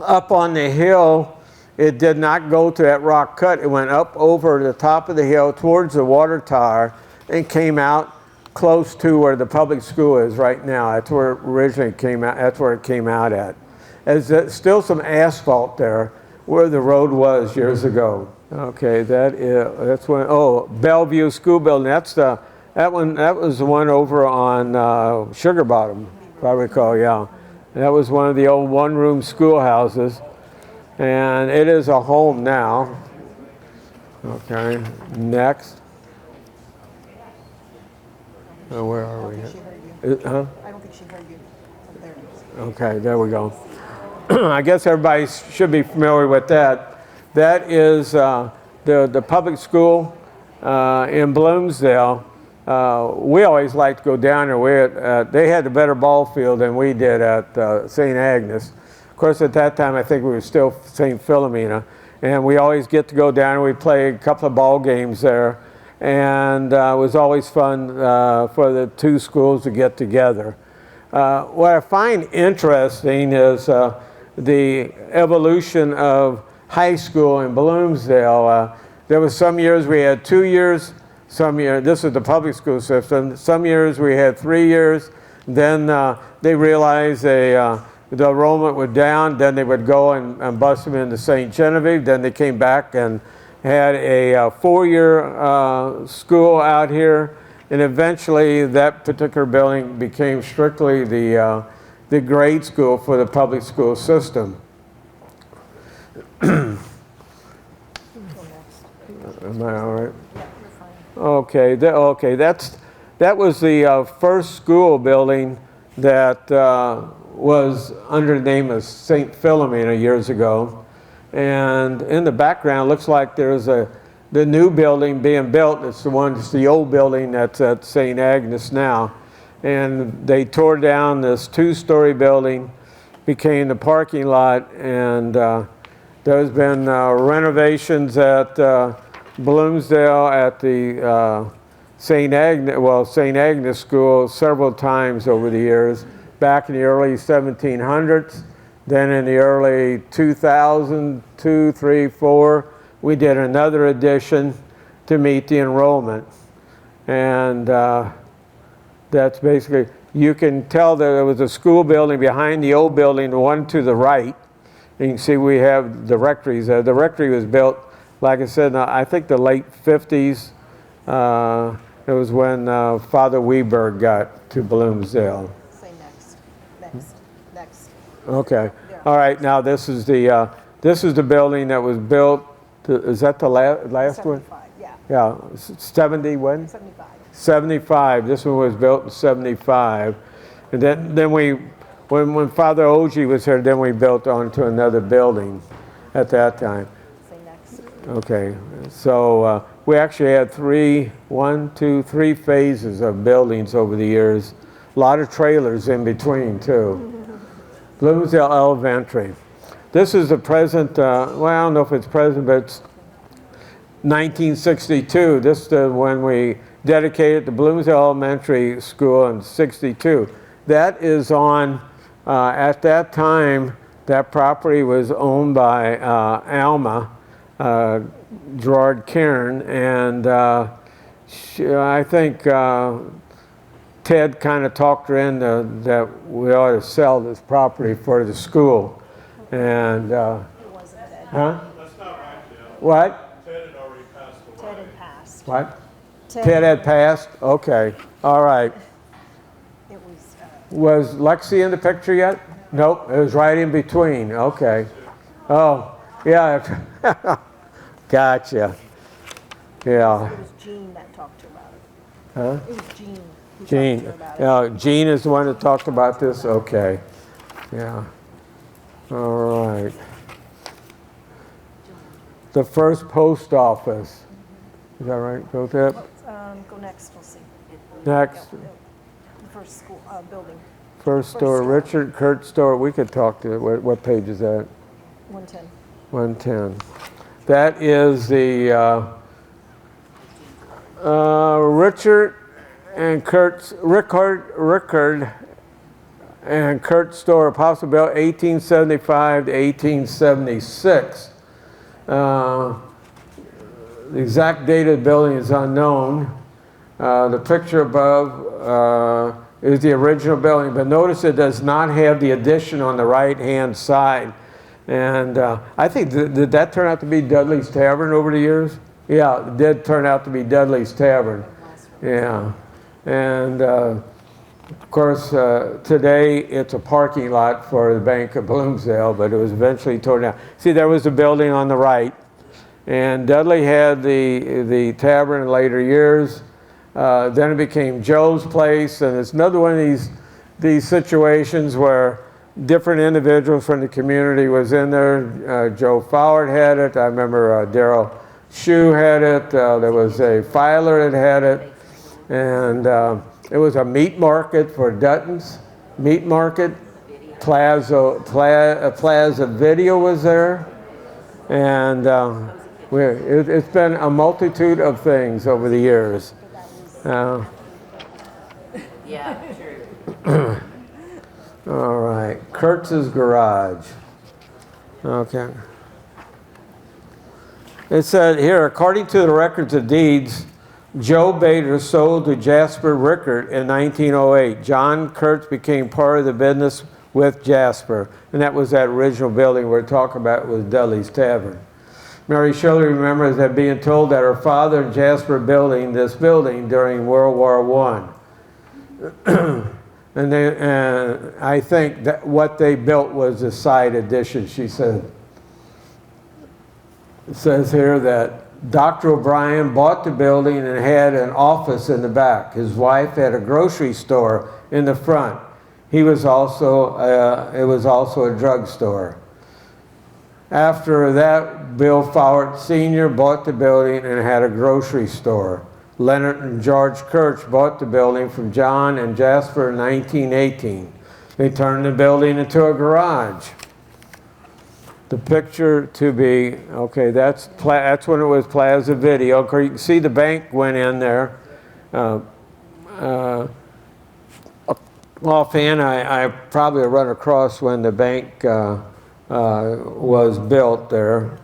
up on the hill, it did not go to that rock cut. It went up over the top of the hill towards the water tower and came out close to where the public school is right now. That's where it originally came out. That's where it came out at. There's still some asphalt there where the road was years ago. Okay, that's when. Oh, Bellevue School Building. That was the one over on Sugar Bottom, if I recall. Yeah, that was one of the old one-room schoolhouses, and it is a home now. Okay, next. Oh, where are we? Huh? I don't think she heard you. There it is. Okay, there we go. I guess everybody should be familiar with that. That is the public school in Bloomsdale. We always liked to go down there. They had a better ball field than we did at St. Agnes. Of course, at that time, I think we were still St. Philomena. And we always get to go down and we play a couple of ball games there. And it was always fun for the two schools to get together. What I find interesting is the evolution of high school in Bloomsdale. There was some years we had 2 years, some years, this is the public school system, some years we had 3 years, then they realized the enrollment was down, then they would go and bus them into St. Genevieve, then they came back and had a 4-year school out here, and eventually that particular building became strictly the grade school for the public school system. Am I all right? Okay, that was the first school building that was under the name of St. Philomena years ago. And in the background, looks like there's the new building being built. It's the old building that's at St. Agnes now. And they tore down this 2-story building, became the parking lot, and there's been renovations at Bloomsdale at the St. Agnes School several times over the years, back in the early 1700s. Then in the early 2000, 2, 3, 4, we did another addition to meet the enrollment. And that's basically, you can tell that there was a school building behind the old building, the one to the right. And you can see we have the rectories there. The rectory was built, like I said, I think the late 50s. It was when Father Weberg got to Bloomsdale. Say next. Okay. All right. Now this is the building that was built. Is that the last one? 75, yeah, Yeah. 70 when? 75. 75. This one was built in 75, and then when Father Ogie was here, then we built onto another building at that time. Say next. Okay. So we actually had three phases of buildings over the years. A lot of trailers in between too. Bloomsdale Elementary. This is the present, well, I don't know if it's present, but it's 1962. This is when we dedicated the Bloomsdale Elementary School in 62. That is on, at that time, that property was owned by Alma, Gerard Cairn, and I think Ted kind of talked her into that we ought to sell this property for the school. And, It wasn't Ted. huh? That's not right, Jim. What? Ted had already passed Ted away. had passed. What? Ted had passed? Okay. All right. It was, Was Lexi in the picture yet? Nope. It was right in between. Okay. Oh, yeah. Gotcha. Yeah. it was Jean that talked to her about it. Huh? It was Jean who Gene. talked to her about it. Yeah, Gene is the one that talked about this? Okay. Yeah. All right. The first post office. Is that right? Go there. Go next, we'll see. Next. The first school, building, First store, store. Richard Kurt store. We could talk to, what page is that? 110. 110. That is the Richard and Kurt's, Rickard and Kurt store, Apostle built 1875 to 1876. The exact date of the building is unknown. The picture above is the original building, but notice it does not have the addition on the right-hand side. And I think, did that turn out to be Dudley's Tavern over the years? Yeah, it did turn out to be Dudley's Tavern. Yeah. And of course, today it's a parking lot for the Bank of Bloomsdale, but it was eventually torn down. See, there was a building on the right, and Dudley had the tavern in later years. Then it became Joe's Place, and it's another one of these situations where different individuals from the community was in there. Joe Fallert had it. I remember Darrell Shue had it. There was a filer that had it, and it was a meat market for Dutton's meat market. Plaza Video was there, and it's been a multitude of things over the years. Yeah, true. All right, Kurtz's Garage. Okay. It said here, according to the records of deeds, Joe Bader sold to Jasper Rickard in 1908. John Kurtz became part of the business with Jasper, and that was that original building we're talking about was Dudley's Tavern. Mary Shirley remembers that being told that her father and Jasper building this building during World War I. And I think that what they built was a side addition, she said. It says here that Dr. O'Brien bought the building and had an office in the back. His wife had a grocery store in the front. It was also a drugstore. After that, Bill Fallert Sr. bought the building and had a grocery store. Leonard and George Kurtz bought the building from John and Jasper in 1918. They turned the building into a garage. The picture to be, okay, that's when it was Plaza Video. You can see the bank went in there. Offhand, I probably run across when the bank was built there.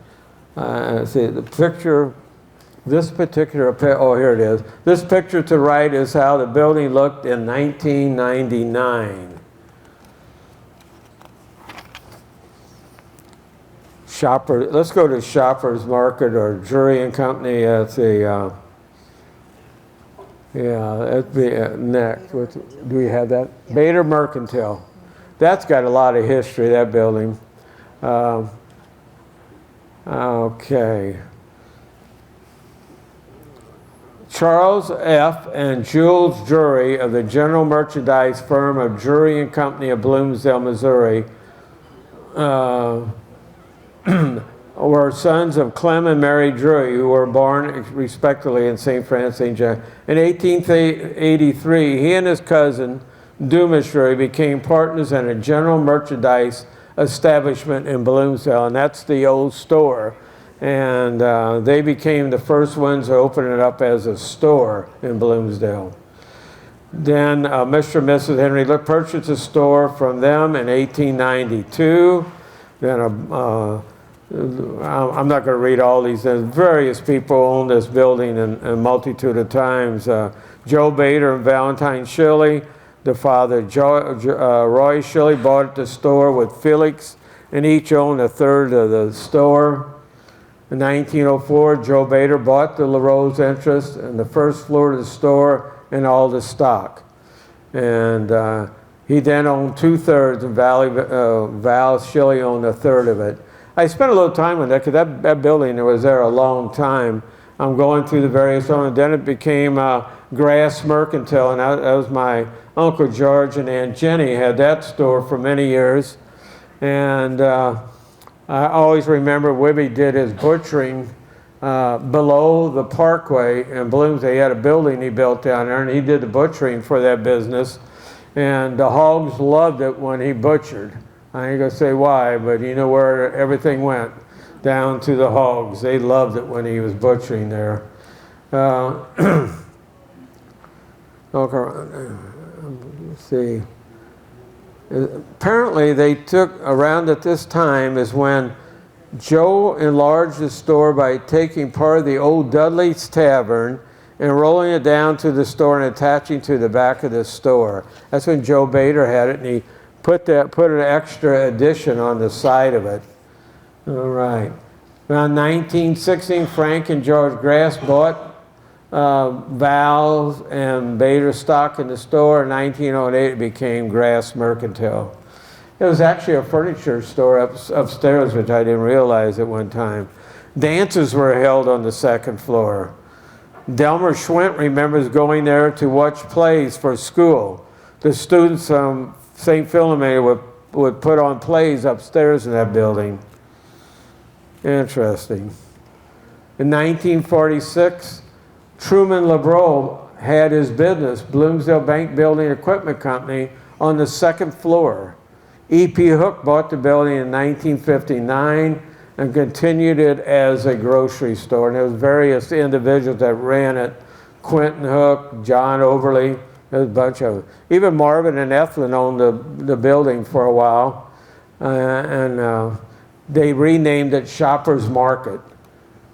See, the picture This particular, oh, here it is. This picture to the right is how the building looked in 1999. Shopper, let's go to Shoppers Market or Jury and Company. That's a, yeah, that'd be next. Do we have that? Yeah. Bader Mercantile. That's got a lot of history, that building. Okay. Charles F. and Jules Drury of the general merchandise firm of Drury and Company of Bloomsdale, Missouri, were sons of Clem and Mary Drury, who were born respectively in St. Francis, St. John. In 1883, he and his cousin, Dumas Drury, became partners in a general merchandise establishment in Bloomsdale, and that's the old store. And they became the first ones to open it up as a store in Bloomsdale. Then Mr. and Mrs. Henry purchased a store from them in 1892. Then I'm not going to read all these. Various people owned this building a multitude of times. Joe Bader and Valentine Shilley, the father Roy Shilley, bought the store with Felix, and each owned a third of the store. In 1904, Joe Bader bought the LaRose interest in the first floor of the store and all the stock. And he then owned 2/3, and Val Shilley owned a third of it. I spent a little time with that because that building was there a long time. I'm going through the various owners. Then it became Grass Mercantile, and that was my Uncle George and Aunt Jenny had that store for many years. And I always remember Wibby did his butchering below the parkway in Bloomsdale. He had a building he built down there, and he did the butchering for that business. And the hogs loved it when he butchered. I ain't gonna say why, but you know where everything went, down to the hogs. They loved it when he was butchering there. Okay, let's see. Apparently they took, around at this time is when Joe enlarged the store by taking part of the old Dudley's Tavern and rolling it down to the store and attaching to the back of the store. That's when Joe Bader had it, and he put an extra addition on the side of it. All right. Around 1916, Frank and George Grass bought Val's and Bader stock in the store. In 1908, it became Grass Mercantile. It was actually a furniture store upstairs, which I didn't realize at one time. Dances were held on the second floor. Delmer Schwint remembers going there to watch plays for school. The students from St. Philomena would put on plays upstairs in that building. Interesting. In 1946, Truman LeBreau had his business, Bloomsdale Bank Building Equipment Company, on the second floor. E.P. Hook bought the building in 1959 and continued it as a grocery store. And there was various individuals that ran it. Quentin Hook, John Overly, there's a bunch of them. Even Marvin and Ethlyn owned the building for a while. They renamed it Shoppers Market.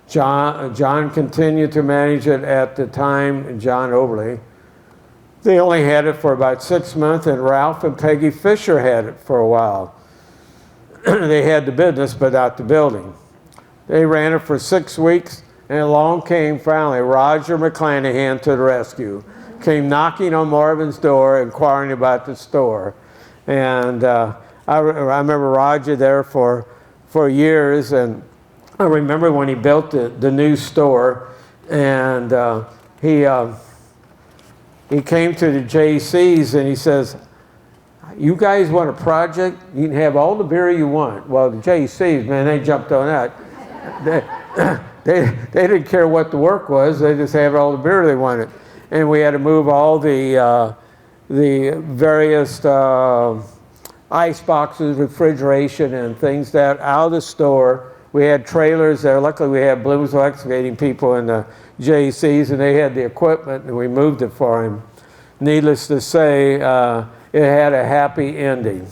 John continued to manage it at the time, John Overly. They only had it for about 6 months, and Ralph and Peggy Fisher had it for a while. They had the business, but not the building. They ran it for 6 weeks, and along came finally Roger McClanahan to the rescue. Came knocking on Marvin's door, inquiring about the store. And I remember Roger there for years, and I remember when he built the new store, and he came to the JC's and he says, "You guys want a project? You can have all the beer you want." Well, the JC's, man, they jumped on that. They didn't care what the work was. They just had all the beer they wanted. And we had to move all the various ice boxes, refrigeration, and things that out of the store. We had trailers there. Luckily, we had Bloomsdale excavating people in the JC's, and they had the equipment, and we moved it for him. Needless to say, it had a happy ending.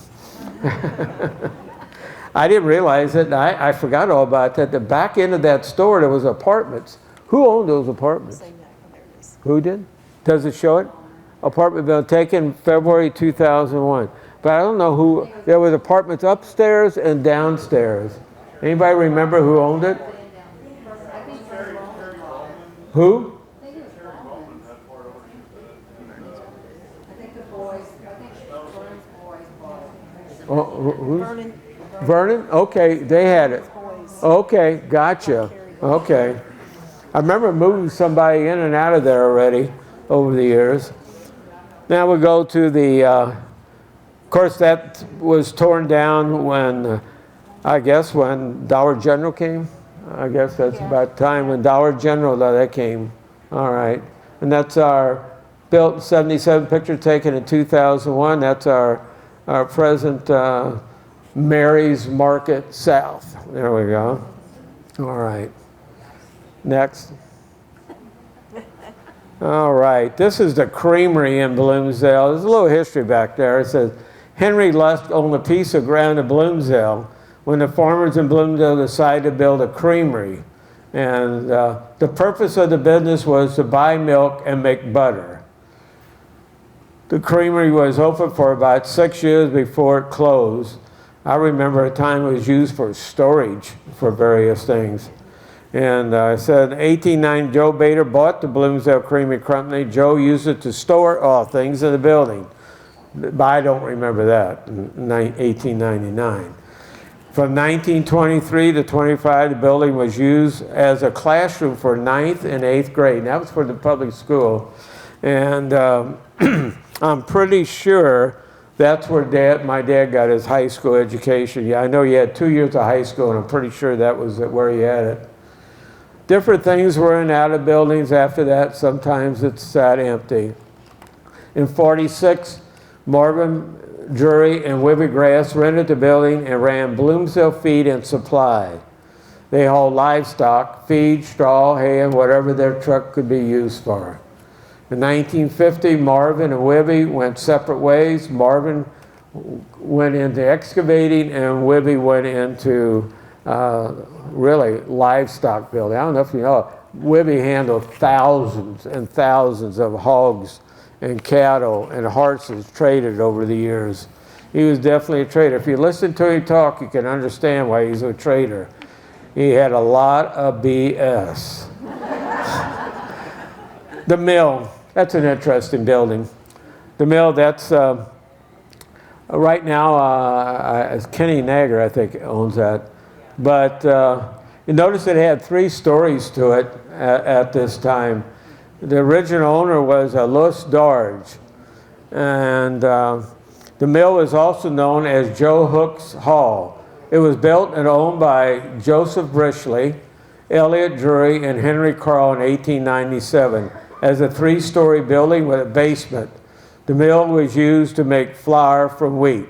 I didn't realize it, and I forgot all about that. The back end of that store, there was apartments. Who owned those apartments? Say next. There it is. Who did? Does it show it? Apartment building taken February 2001. But I don't know who. There was apartments upstairs and downstairs. Anybody remember who owned it? Who? Oh, who's? Vernon. Vernon? Okay, they had it. Boys. Okay, gotcha. Okay. I remember moving somebody in and out of there already over the years. Now we go to the, of course that was torn down when, I guess when Dollar General came. I guess that's about time when Dollar General, that came. All right. And that's our built 77 picture taken in 2001. That's our present Mary's Market South. There we go. All right. Next. All right. This is the creamery in Bloomsdale. There's a little history back there. It says, Henry Lusk owned a piece of ground in Bloomsdale when the farmers in Bloomsdale decided to build a creamery. And the purpose of the business was to buy milk and make butter. The creamery was open for about 6 years before it closed. I remember a time it was used for storage for various things. And it said in 1890, Joe Bader bought the Bloomsdale Creamery Company. Joe used it to store all things in the building. But I don't remember that in 1899. From 1923 to 25, the building was used as a classroom for 9th and 8th grade. And that was for the public school. And I'm pretty sure that's where my dad got his high school education. Yeah, I know he had 2 years of high school, and I'm pretty sure that was where he had it. Different things were in and out of buildings after that. Sometimes it's sat empty. In 46, Marvin Drury and Wibby Grass rented the building and ran Bloomsdale Feed and Supply. They hauled livestock, feed, straw, hay, and whatever their truck could be used for. In 1950, Marvin and Wibby went separate ways. Marvin went into excavating and Wibby went into really livestock building. I don't know if you know, Wibby handled thousands and thousands of hogs and cattle and horses traded over the years. He was definitely a trader. If you listen to him talk, you can understand why he's a trader. He had a lot of BS. The mill, that's an interesting building. The mill, that's right now, Kenny Nagar, I think, owns that. But you notice it had 3 stories to it at this time. The original owner was Louis Darge. And the mill is also known as Joe Hook's Hall. It was built and owned by Joseph Brishley, Elliott Drury, and Henry Carl in 1897 as a 3-story building with a basement. The mill was used to make flour from wheat.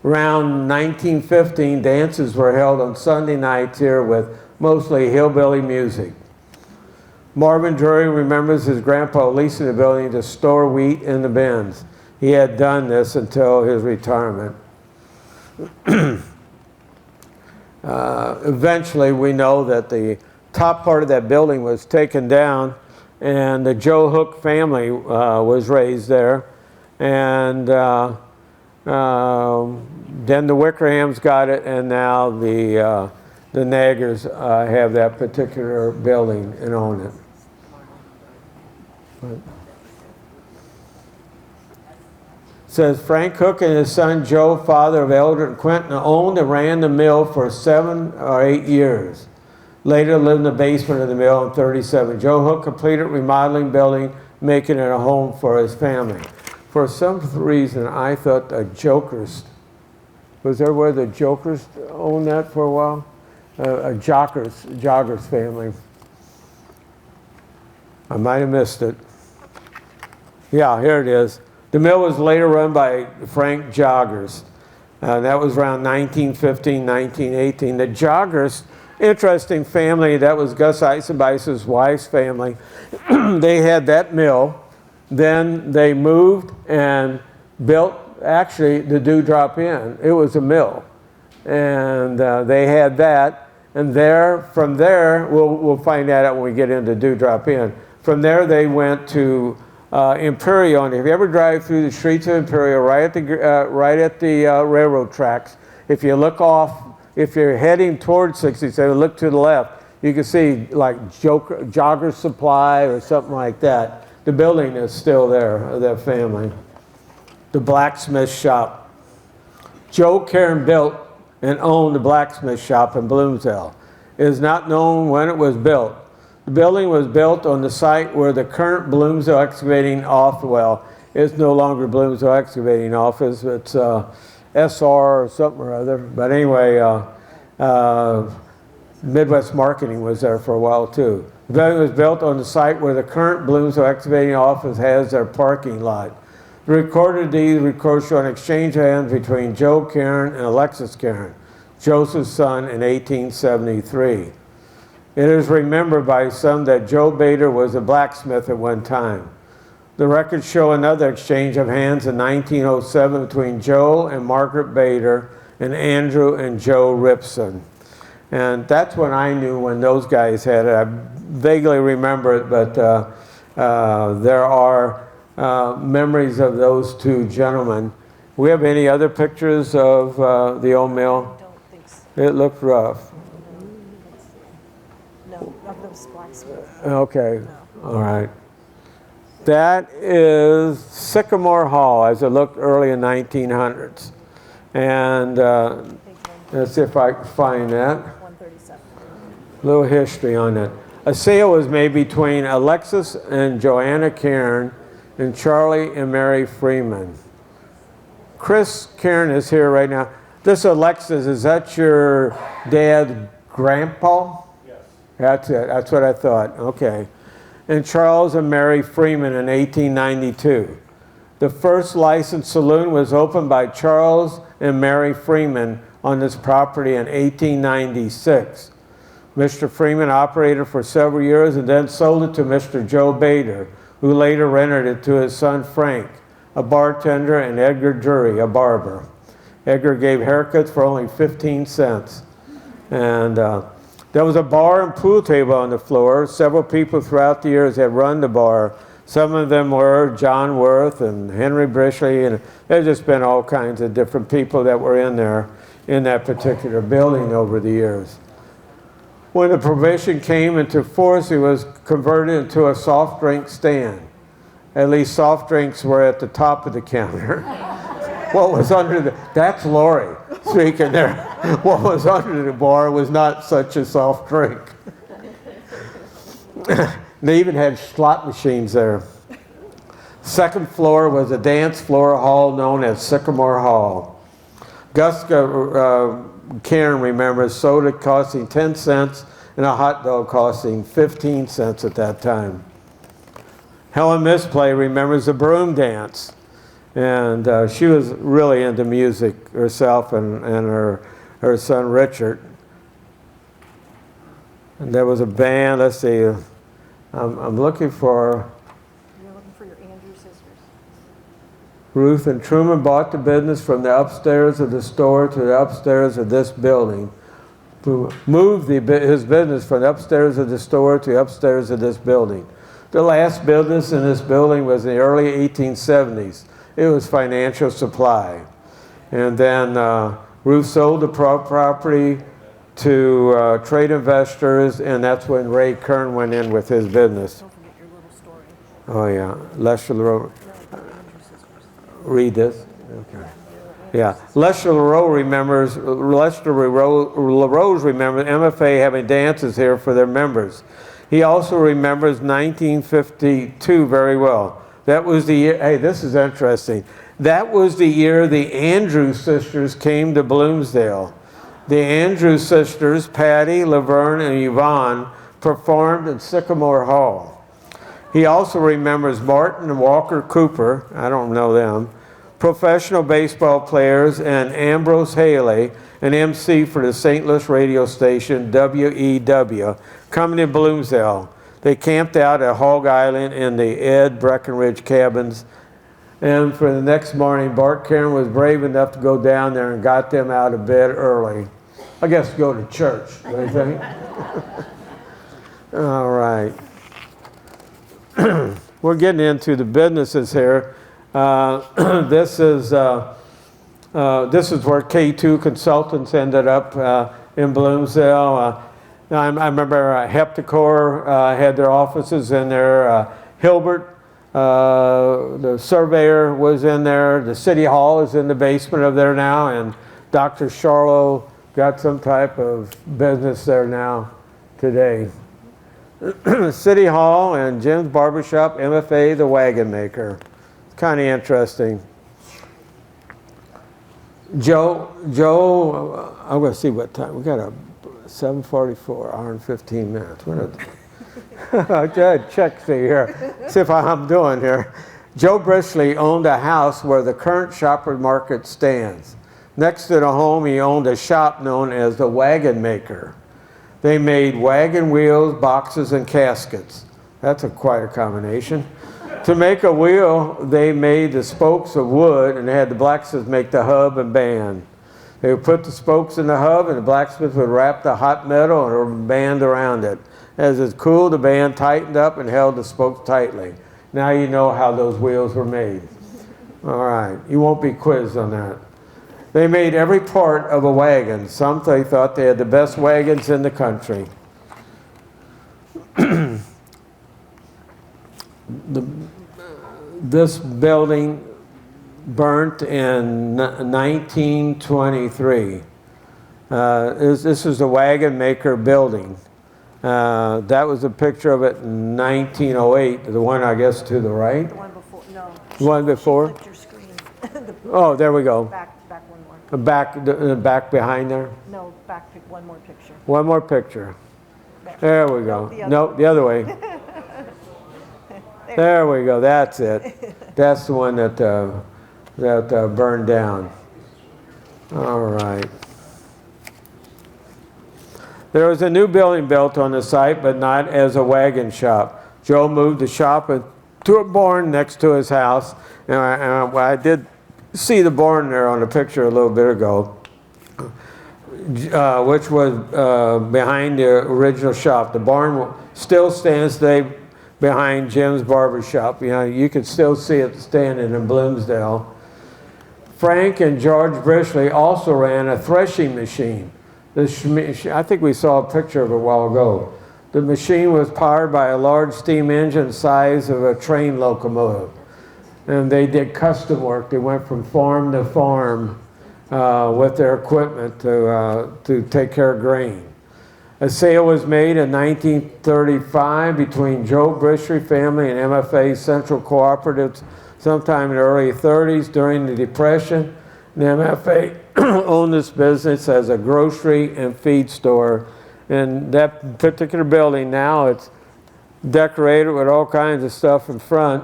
Around 1915, dances were held on Sunday nights here with mostly hillbilly music. Marvin Drury remembers his grandpa leasing the building to store wheat in the bins. He had done this until his retirement. Eventually, we know that the top part of that building was taken down, and the Joe Hook family was raised there. And then the Wickerhams got it, and now the Nagars have that particular building and own it. It says Frank Hook and his son Joe, father of Eldred and Quentin, owned and ran the mill for 7 or 8 years. Later lived in the basement of the mill in 37. Joe Hook completed remodeling building, making it a home for his family. For some reason, I thought the Jokers, was there where the Jokers owned that for a while? A Joggers family. I might have missed it. Yeah, here it is. The mill was later run by Frank Joggers. That was around 1915, 1918. The Joggers, interesting family, that was Gus Eisenbeiß's wife's family. They had that mill. Then they moved and built, actually, the Dewdrop Inn. It was a mill. And they had that. And from there, we'll find that out when we get into Dewdrop Inn. From there, they went to Imperial. And if you ever drive through the streets of Imperial, right at the railroad tracks, if you look off, if you're heading towards 67, look to the left, you can see like Jogger Supply or something like that. The building is still there, of that family. The blacksmith shop. Joe Cairn built and owned the blacksmith shop in Bloomsdale. It is not known when it was built. The building was built on the site where the current Bloomsdale Excavating Office, well, it's no longer Bloomsdale Excavating Office, it's SR or something or other. But anyway, Midwest Marketing was there for a while too. The building was built on the site where the current Bloomsdale Excavating Office has their parking lot. The recorded deed records an exchange of hands between Joe Cairn and Alexis Cairn, Joseph's son, in 1873. It is remembered by some that Joe Bader was a blacksmith at one time. The records show another exchange of hands in 1907 between Joe and Margaret Bader and Andrew and Joe Ripson. And that's when I knew when those guys had it. I vaguely remember it, but there are memories of those two gentlemen. We have any other pictures of the old mill? I don't think so. It looked rough. No, of those blacksmiths. Okay, all right. That is Sycamore Hall as it looked early in 1900s. And let's see if I can find that. 137. Little history on it. A sale was made between Alexis and Joanna Cairn and Charlie and Mary Freeman. Chris Cairn is here right now. This Alexis, is that your dad's grandpa? Yes. That's it. That's what I thought. Okay. And Charles and Mary Freeman in 1892. The first licensed saloon was opened by Charles and Mary Freeman on this property in 1896. Mr. Freeman operated for several years and then sold it to Mr. Joe Bader, who later rented it to his son Frank, a bartender, and Edgar Drury, a barber. Edgar gave haircuts for only 15 cents. And there was a bar and pool table on the floor. Several people throughout the years had run the bar. Some of them were John Worth and Henry Brishley, and there's just been all kinds of different people that were in there in that particular building over the years. When the prohibition came into force, it was converted into a soft drink stand. At least soft drinks were at the top of the counter. What was under that's Laurie speaking there. What was under the bar was not such a soft drink. They even had slot machines there. Second floor was a dance floor hall known as Sycamore Hall. Gus Cairn remembers soda costing 10 cents and a hot dog costing 15 cents at that time. Helen Misplay remembers the broom dance. And she was really into music herself and her son Richard. And there was a band, let's see, I'm looking for You're looking for your Andrew sisters. Ruth and Truman bought the business from the upstairs of the store to the upstairs of this building. Moved his business from the upstairs of the store to the upstairs of this building. The last business in this building was in the early 1870s. It was Financial Supply. And then Ruth sold the property to trade investors, and that's when Ray Kern went in with his business. Don't forget your little story. Oh, yeah. Lester LaRoe. Read this. Okay. Yeah. Lester LaRoe remembers MFA having dances here for their members. He also remembers 1952 very well. That was the year, hey, this is interesting. That was the year the Andrews sisters came to Bloomsdale. The Andrews sisters, Patty, Laverne, and Yvonne, performed in Sycamore Hall. He also remembers Martin and Walker Cooper, I don't know them, professional baseball players, and Ambrose Haley, an MC for the St. Louis radio station WEW, coming to Bloomsdale. They camped out at Hog Island in the Ed Breckenridge cabins. And for the next morning, Bart Cairn was brave enough to go down there and got them out of bed early. I guess go to church, don't you think? All right. We're getting into the businesses here. This is where K2 Consultants ended up in Bloomsdale. I remember Hepticor had their offices in there. Hilbert, the surveyor, was in there. The city hall is in the basement of there now, and Dr. Charlo got some type of business there now today. City Hall and Jim's Barbershop, MFA, the Wagon Maker. It's kind of interesting. Joe, I'm going to see what time. We got a 7:44, hour and 15 minutes. I gotta check, see here, see if I'm doing here. Joe Brishley owned a house where the current Shoppers Market stands. Next to the home, he owned a shop known as the Wagon Maker. They made wagon wheels, boxes, and caskets. That's quite a combination. To make a wheel, they made the spokes of wood, and they had the blacksmith make the hub and band. They would put the spokes in the hub, and the blacksmith would wrap the hot metal and a band around it. As it cooled, the band tightened up and held the spokes tightly. Now you know how those wheels were made. All right, you won't be quizzed on that. They made every part of a wagon. Some they thought they had the best wagons in the country. This building burnt in 1923. This is the Wagon Maker building. That was a picture of it in 1908, the one I guess to the right. The one before, no. The one before? Flipped your screen. Oh, there we go. Back one more. The back behind there. No, one more picture. One more picture. There we go. The other Nope, the other way. There we go. That's it. That's the one that burned down. All right. There was a new building built on the site, but not as a wagon shop. Joe moved the shop to a barn next to his house, and I did see the barn there on the picture a little bit ago, which was behind the original shop. The barn still stands today behind Jim's Barbershop. You know, you can still see it standing in Bloomsdale. Frank and George Brishley also ran a threshing machine. I think we saw a picture of it a while ago. The machine was powered by a large steam engine the size of a train locomotive. And they did custom work. They went from farm to farm with their equipment to take care of grain. A sale was made in 1935 between Joe Brishley family and MFA Central Cooperatives sometime in the early 30s during the Depression. And MFA owned this business as a grocery and feed store. And that particular building now, it's decorated with all kinds of stuff in front.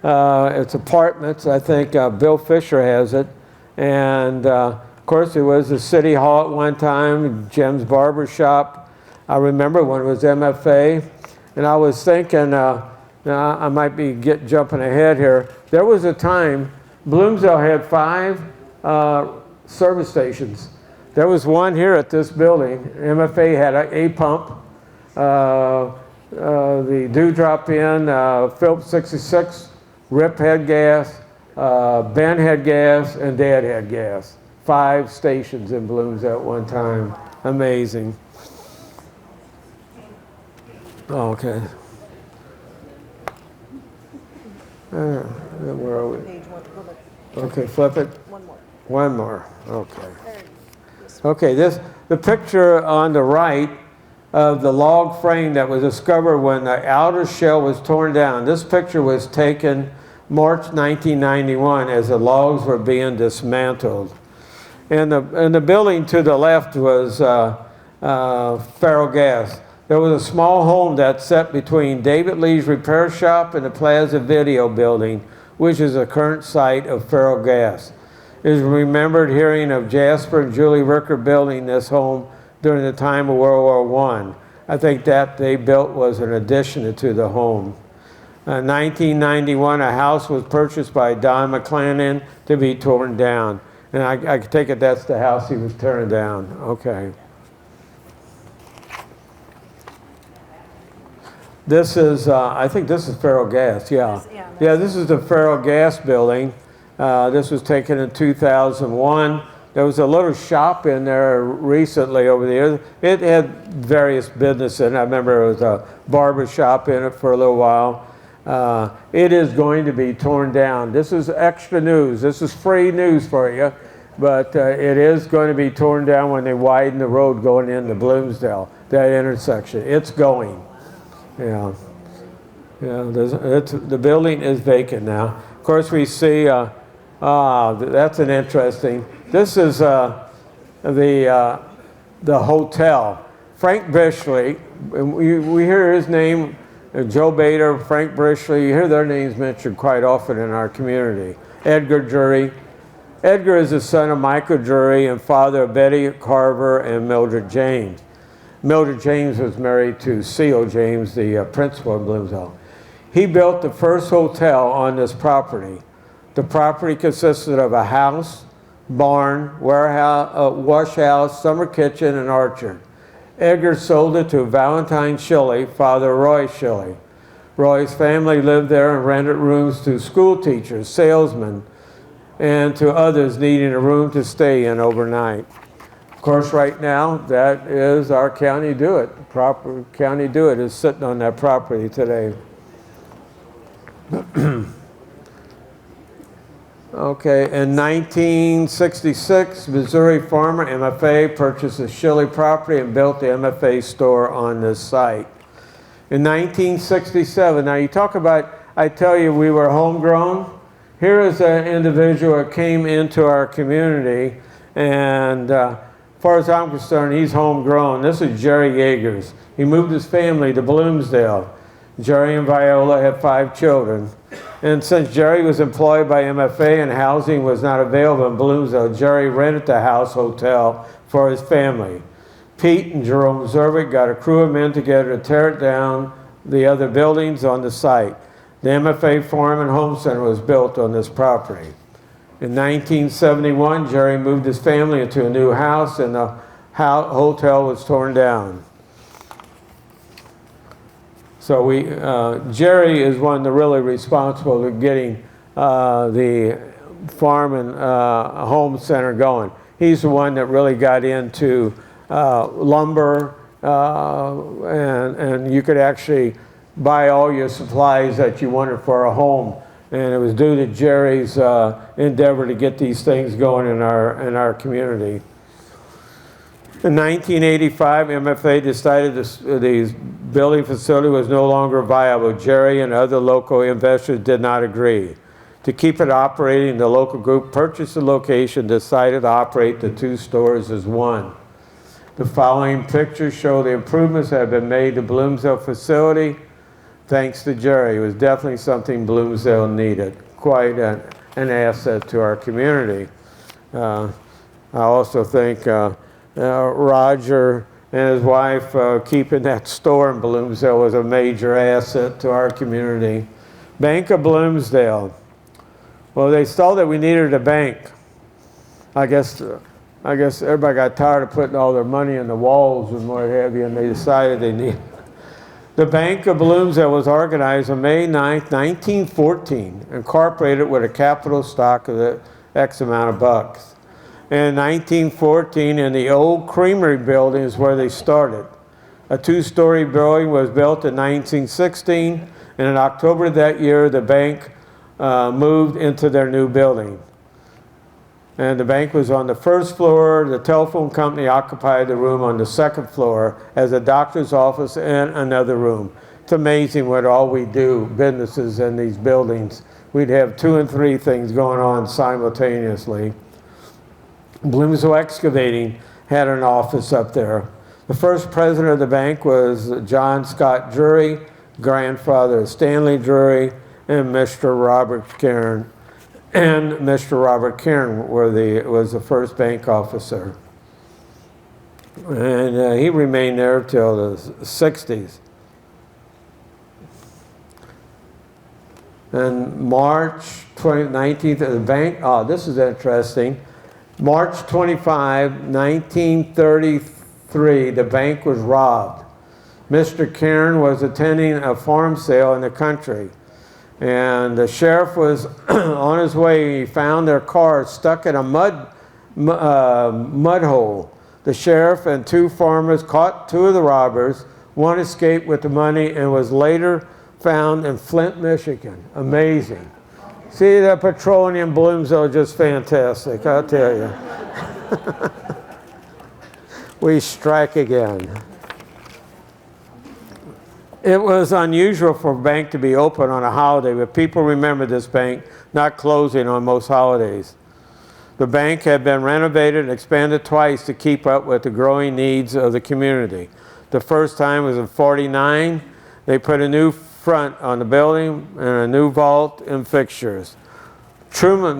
It's apartments. I think Bill Fisher has it. And of course, it was the city hall at one time, Jim's Barbershop. I remember when it was MFA. And I was thinking, now I might be jumping ahead here. There was a time, Bloomsdale had 5 service stations. There was one here at this building. MFA had a pump, the Dewdrop Inn, Phillips 66, Rip had gas, Ben had gas, and Dad had gas. 5 stations in Bloomsdale at one time. Amazing. Okay. Where are we? Page one, go back. Okay, flip it. One more. One more. Okay. There you go. Okay, the picture on the right of the log frame that was discovered when the outer shell was torn down. This picture was taken March 1991 as the logs were being dismantled. And the building to the left was Faro Gas. There was a small home that sat between David Lee's repair shop and the Plaza Video building, which is the current site of Faro Gas. It is remembered hearing of Jasper and Julie Ricker building this home during the time of World War I. I think that they built was an addition to the home. In 1991, a house was purchased by Don McClanahan to be torn down. And I take it that's the house he was tearing down. Okay. This is, I think this is Federal Gas, yeah. Yeah, Yeah, this is the Federal Gas building. This was taken in 2001. There was a little shop in there recently over the years. It had various businesses in it. I remember there was a barber shop in it for a little while. It is going to be torn down. This is extra news. This is free news for you. But it is going to be torn down when they widen the road going into Bloomsdale, that intersection. It's going. Yeah. Yeah, the building is vacant now. Of course, we see, that's an interesting, this is the hotel. Frank Brishley, we hear his name, Joe Bader, Frank Brishley, you hear their names mentioned quite often in our community. Edgar Jury. Edgar is the son of Michael Jury and father of Betty Carver and Mildred James. Mildred James was married to C.O. James, the principal of Bloomsdale. He built the first hotel on this property. The property consisted of a house, barn, warehouse, wash house, summer kitchen, and orchard. Edgar sold it to Valentine Shilley, father Roy Shilley. Roy's family lived there and rented rooms to school teachers, salesmen, and to others needing a room to stay in overnight. Of course, right now, that is our County Do It. Proper County Do It is sitting on that property today. Okay, in 1966, Missouri farmer MFA purchased the Shilley property and built the MFA store on this site. In 1967, now you talk about, I tell you we were homegrown. Here is an individual that came into our community, and as far as I'm concerned, he's homegrown. This is Jerry Yeagers. He moved his family to Bloomsdale. Jerry and Viola had 5 children. And since Jerry was employed by MFA and housing was not available in Bloomsdale, Jerry rented the house hotel for his family. Pete and Jerome Zervik got a crew of men together to tear it down the other buildings on the site. The MFA Farm and Home Center was built on this property. In 1971, Jerry moved his family into a new house and the hotel was torn down. So Jerry is one that really responsible for getting the farm and home center going. He's the one that really got into lumber, and you could actually buy all your supplies that you wanted for a home. And it was due to Jerry's endeavor to get these things going in our community. In 1985, MFA decided the building facility was no longer viable. Jerry and other local investors did not agree. To keep it operating, the local group purchased the location, decided to operate the 2 stores as one. The following pictures show the improvements that have been made to Bloomsdale facility. Thanks to Jerry, it was definitely something Bloomsdale needed. Quite an asset to our community. I also think Roger and his wife keeping that store in Bloomsdale was a major asset to our community. Bank of Bloomsdale. Well, they saw that we needed a bank. I guess everybody got tired of putting all their money in the walls and what have you, and they decided they needed. The Bank of Bloomsdale was organized on May 9th, 1914, incorporated with a capital stock of X amount of bucks. In 1914, in the old creamery building is where they started. A 2-story building was built in 1916, and in October of that year, the bank moved into their new building. And the bank was on the 1st floor. The telephone company occupied the room on the 2nd floor as a doctor's office and another room. It's amazing what all we do, businesses in these buildings. We'd have 2 and 3 things going on simultaneously. Bloomsdale Excavating had an office up there. The first president of the bank was John Scott Drury, grandfather of Stanley Drury, and Mr. Robert Cairn. And Mr. Robert Cairn was the first bank officer. And he remained there till the 60s. And March 19th, the bank, this is interesting. March 25, 1933, the bank was robbed. Mr. Cairn was attending a farm sale in the country, and the sheriff was on his way. He found their car stuck in a mud hole. The sheriff and two farmers caught two of the robbers. One escaped with the money and was later found in Flint, Michigan. Amazing. See, the patrolling in Bloomsdale is just fantastic, I'll tell you. We strike again. It was unusual for a bank to be open on a holiday, but people remember this bank not closing on most holidays. The bank had been renovated and expanded twice to keep up with the growing needs of the community. The first time was in '49. They put a new front on the building and a new vault and fixtures. Truman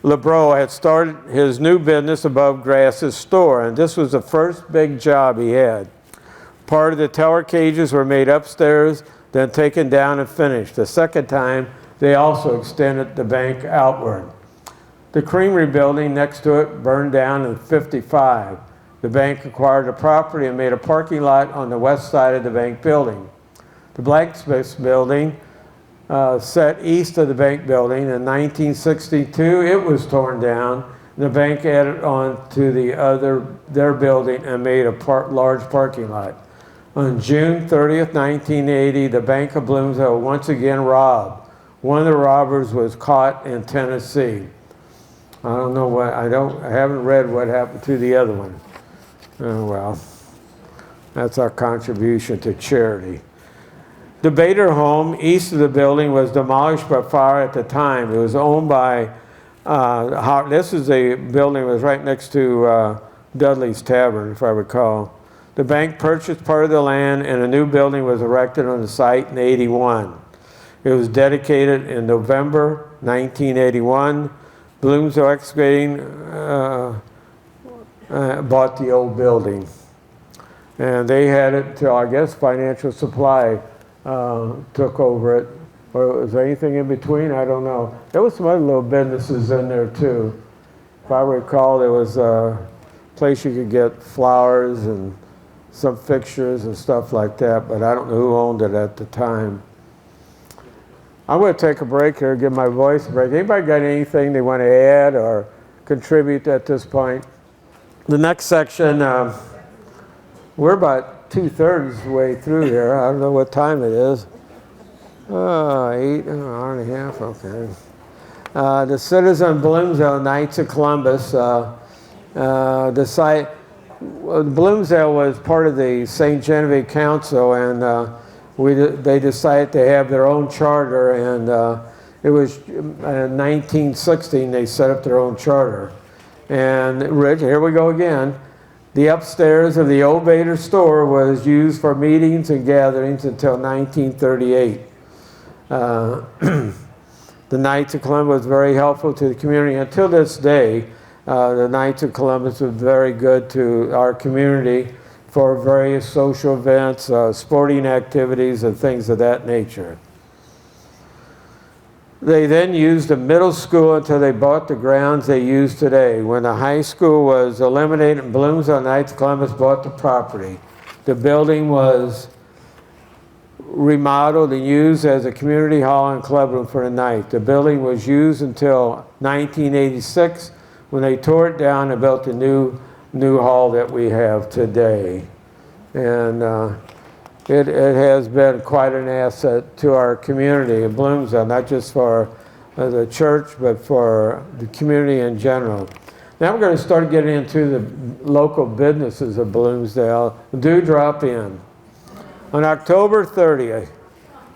LeBreau had started his new business above Grass's store, and this was the first big job he had. Part of the teller cages were made upstairs, then taken down and finished. The second time, they also extended the bank outward. The Creamery building next to it burned down in '55. The bank acquired the property and made a parking lot on the west side of the bank building. The blacksmith's building set east of the bank building. In 1962, it was torn down. The bank added on to their building and made a large parking lot. On June 30th, 1980, the Bank of Bloomsdale once again robbed. One of the robbers was caught in Tennessee. I don't know what, I haven't read what happened to the other one. Oh well, that's our contribution to charity. The Bader home east of the building was demolished by fire at the time. It was owned by, this is a building that was right next to Dudley's Tavern, if I recall. The bank purchased part of the land and a new building was erected on the site in '81. It was dedicated in November 1981. Bloomsdale Excavating bought the old building. And they had it till, I guess, Financial Supply took over it. Or was there anything in between? I don't know. There was some other little businesses in there too. If I recall, there was a place you could get flowers and some fixtures and stuff like that, but I don't know who owned it at the time. I'm going to take a break here, give my voice a break. Anybody got anything they want to add or contribute at this point? The next section, we're about 2/3 the way through here. I don't know what time it is. 8, an hour and a half, okay. The Citizen Bloomsdale Knights of Columbus. The site, Bloomsdale was part of the St. Genevieve Council, and they decided to have their own charter, and it was in 1916 they set up their own charter. And Rich, here we go again. The upstairs of the old Bader store was used for meetings and gatherings until 1938. The Knights of Columbus was very helpful to the community. Until this day, the Knights of Columbus was very good to our community for various social events, sporting activities, and things of that nature. They then used the middle school until they bought the grounds they use today. When the high school was eliminated, Bloomsdale Knights of Columbus bought the property. The building was remodeled and used as a community hall and clubroom for the night. The building was used until 1986 when they tore it down and built the new hall that we have today. And it has been quite an asset to our community in Bloomsdale, not just for the church, but for the community in general. Now we're going to start getting into the local businesses of Bloomsdale. Do drop in. On October 30th,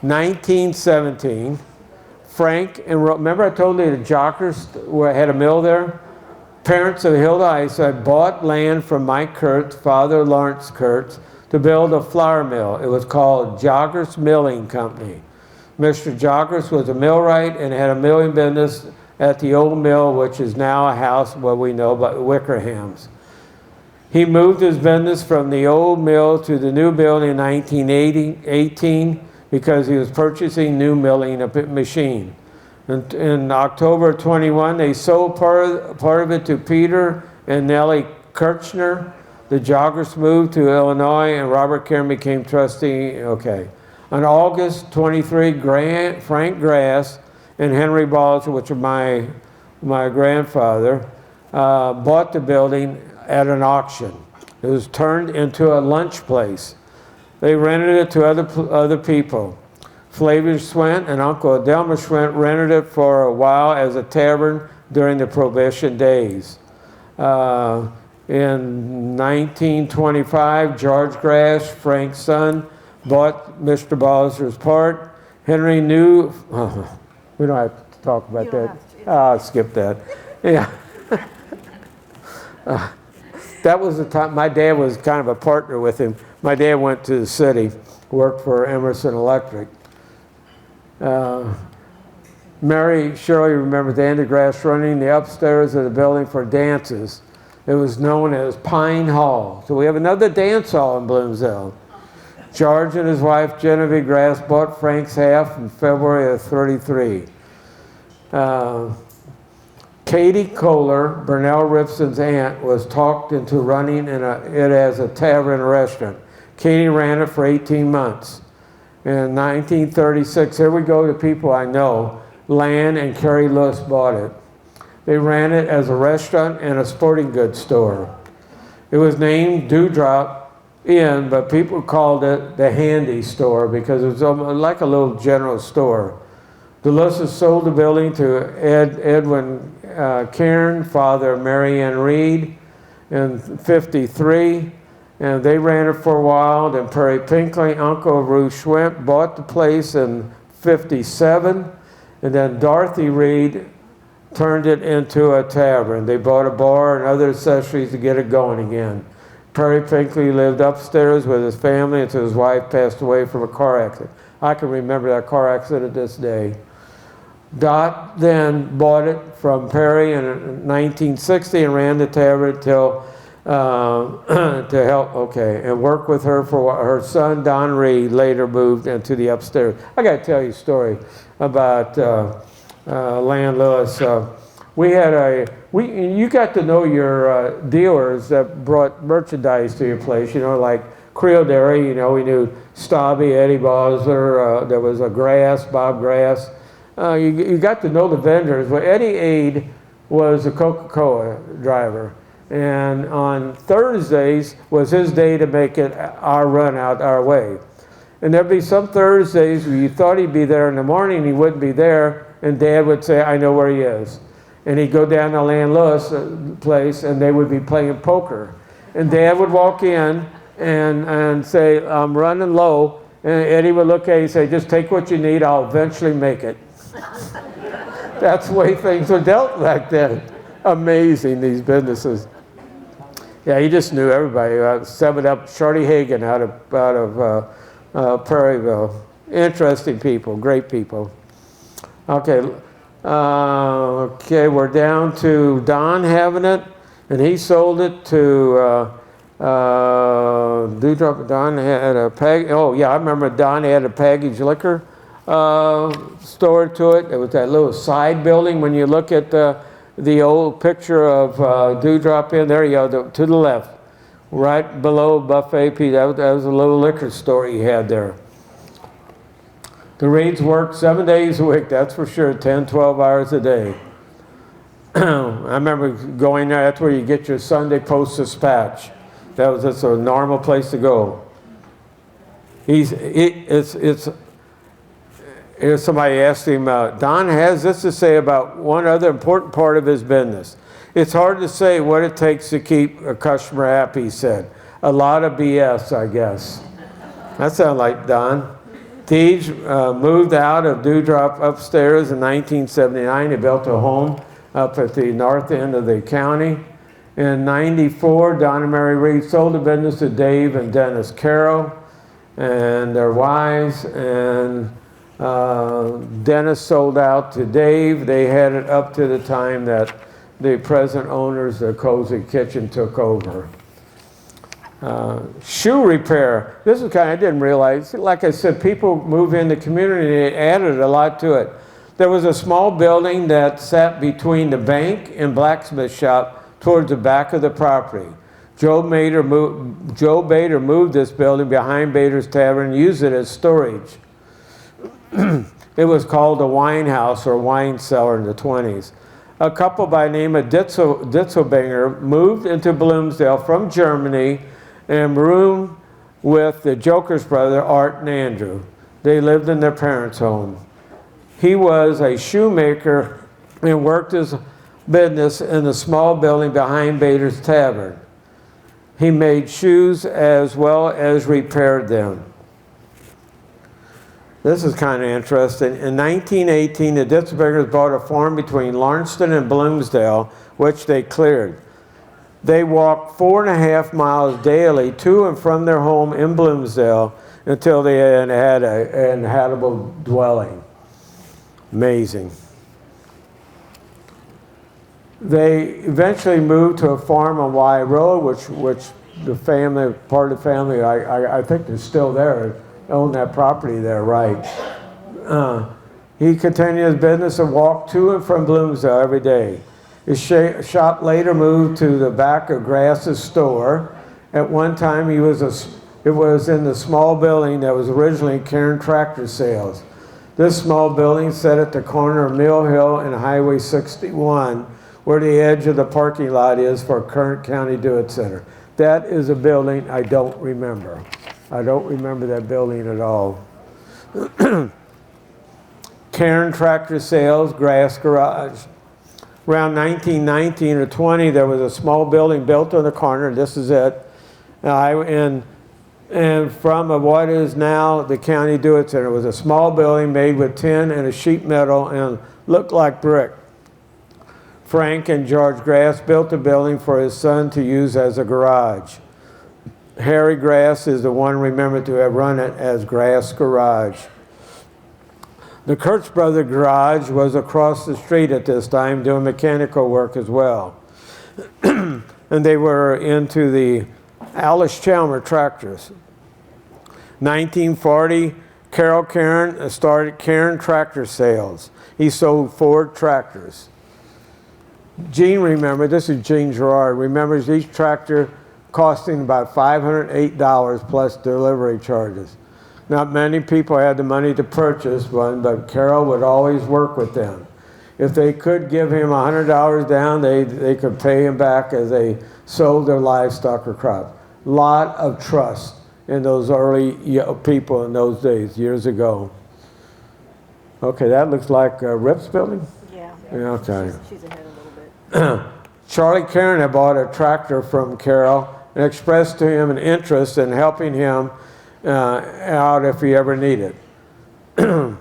1917, Frank and remember I told you the Jockers had a mill there? Parents of Hilda Ice had bought land from Mike Kurtz, Father Lawrence Kurtz, to build a flour mill. It was called Joggers Milling Company. Mr. Joggers was a millwright and had a milling business at the old mill, which is now a house, well, we know, but Wickerham's. He moved his business from the old mill to the new building in 1918 because he was purchasing new milling machine. In October 21, they sold part of it to Peter and Nellie Kirchner. The Joggers moved to Illinois, and Robert Karen became trustee. Okay. On August 23, Frank Grass and Henry Balzer, which are my grandfather, bought the building at an auction. It was turned into a lunch place. They rented it to other people. Flavia Schwent and Uncle Adelma Schwent rented it for a while as a tavern during the Prohibition days. In 1925, George Grass, Frank's son, bought Mr. Balzer's part. Henry knew, we don't have to talk about You don't that. have to. I'll skip that. Yeah. That was the time, my dad was kind of a partner with him. My dad went to the city, worked for Emerson Electric. Mary Shirley remembers Andy Grass running the upstairs of the building for dances. It was known as Pine Hall. So we have another dance hall in Bloomsdale. George and his wife Genevieve Grass bought Frank's half in February of '33. Katie Kohler, Burnell Ripson's aunt, was talked into running it as a tavern and restaurant. Katie ran it for 18 months. In 1936, here we go to people I know, Lan and Carrie Lewis bought it. They ran it as a restaurant and a sporting goods store. It was named Dewdrop Inn, but people called it the Handy Store because it was like a little general store. The Lewis's sold the building to Edwin Cairn, father of Mary Ann Reed, in '53, and they ran it for a while. Then Perry Pinkley, uncle of Ruth Schwent, bought the place in '57, and then Dorothy Reed turned it into a tavern. They bought a bar and other accessories to get it going again. Perry Pinkley lived upstairs with his family until his wife passed away from a car accident. I can remember that car accident this day. Dot then bought it from Perry in 1960 and ran the tavern till to help, and worked with her for a while. Her son Don Reed later moved into the upstairs. I got to tell you a story about Lan Lewis. You got to know your dealers that brought merchandise to your place. You know, like Creole Dairy. You know, we knew Stabby, Eddie Basler. There was a Grass, Bob Grass. You got to know the vendors. Well, Eddie Aid was a Coca-Cola driver, and on Thursdays was his day to make it our run out our way. And there'd be some Thursdays where you thought he'd be there in the morning, he wouldn't be there, and Dad would say, "I know where he is." And he'd go down to Lan Lewis' place, and they would be playing poker. And Dad would walk in and say, "I'm running low." And Eddie would look at you and say, "Just take what you need, I'll eventually make it." That's the way things were dealt back then. Amazing, these businesses. Yeah, he just knew everybody. 7-Up, Shorty Hagan out of Prairieville. Interesting people, great people. Okay, we're down to Don having it, and he sold it to Dewdrop. Don had a I remember Don had a packaged liquor store to it. It was that little side building. When you look at the old picture of Dewdrop Inn, there you go, to the left, right below Buffet P. That was a little liquor store he had there. The Reeds worked 7 days a week, that's for sure, 10, 12 hours a day. I remember going there, that's where you get your Sunday Post-Dispatch. That was just a normal place to go. Somebody asked him, Don has this to say about one other important part of his business. It's hard to say what it takes to keep a customer happy, he said. A lot of BS, I guess. That sounds like Don. Teej moved out of Dewdrop upstairs in 1979. He built a home up at the north end of the county. In '94, Don and Mary Reed sold the business to Dave and Dennis Carroll and their wives, and Dennis sold out to Dave. They had it up to the time that the present owners of Cozy Kitchen took over. Shoe repair. This is kind of, I didn't realize, like I said, people move in the community, they added a lot to it. There was a small building that sat between the bank and blacksmith shop towards the back of the property. Joe Bader moved this building behind Bader's Tavern and used it as storage. It was called a wine house or wine cellar in the 20s. A couple by the name of Ditzelbinger moved into Bloomsdale from Germany and roomed with the Joker's brother, Art and Andrew. They lived in their parents' home. He was a shoemaker and worked his business in the small building behind Bader's Tavern. He made shoes as well as repaired them. This is kind of interesting. In 1918, the Ditzelbingers bought a farm between Launceston and Bloomsdale, which they cleared. They walked 4.5 miles daily to and from their home in Bloomsdale until they had an inhabitable dwelling. Amazing. They eventually moved to a farm on Y Road, which the family, part of the family, I think is still there, own that property there, right? He continued his business and walked to and from Bloomsdale every day. His shop later moved to the back of Grass's store. At one time, it was in the small building that was originally Cairn Tractor Sales. This small building sat at the corner of Mill Hill and Highway 61, where the edge of the parking lot is for current County Do-It Center. That is a building I don't remember. I don't remember that building at all. Cairn Tractor Sales, Grass Garage. Around 1919 or 20, there was a small building built on the corner. This is it. And from what is now the County Do-It Center, it was a small building made with tin and a sheet metal and looked like brick. Frank and George Grass built the building for his son to use as a garage. Harry Grass is the one remembered to have run it as Grass Garage. The Kurtz Brother Garage was across the street at this time doing mechanical work as well. And they were into the Alice Chalmer tractors. 1940, Carol Cairn started Cairn Tractor Sales. He sold Ford tractors. Gene remembered, this is Gene Gerard, remembers each tractor costing about $508 plus delivery charges. Not many people had the money to purchase one, but Carol would always work with them. If they could give him $100 down, they could pay him back as they sold their livestock or crops. Lot of trust in those early people in those days, years ago. Okay, that looks like Rip's building? Yeah. Yeah, okay. She's ahead a little bit. Charlie Cairn had bought a tractor from Carol and expressed to him an interest in helping him out if he ever needed. And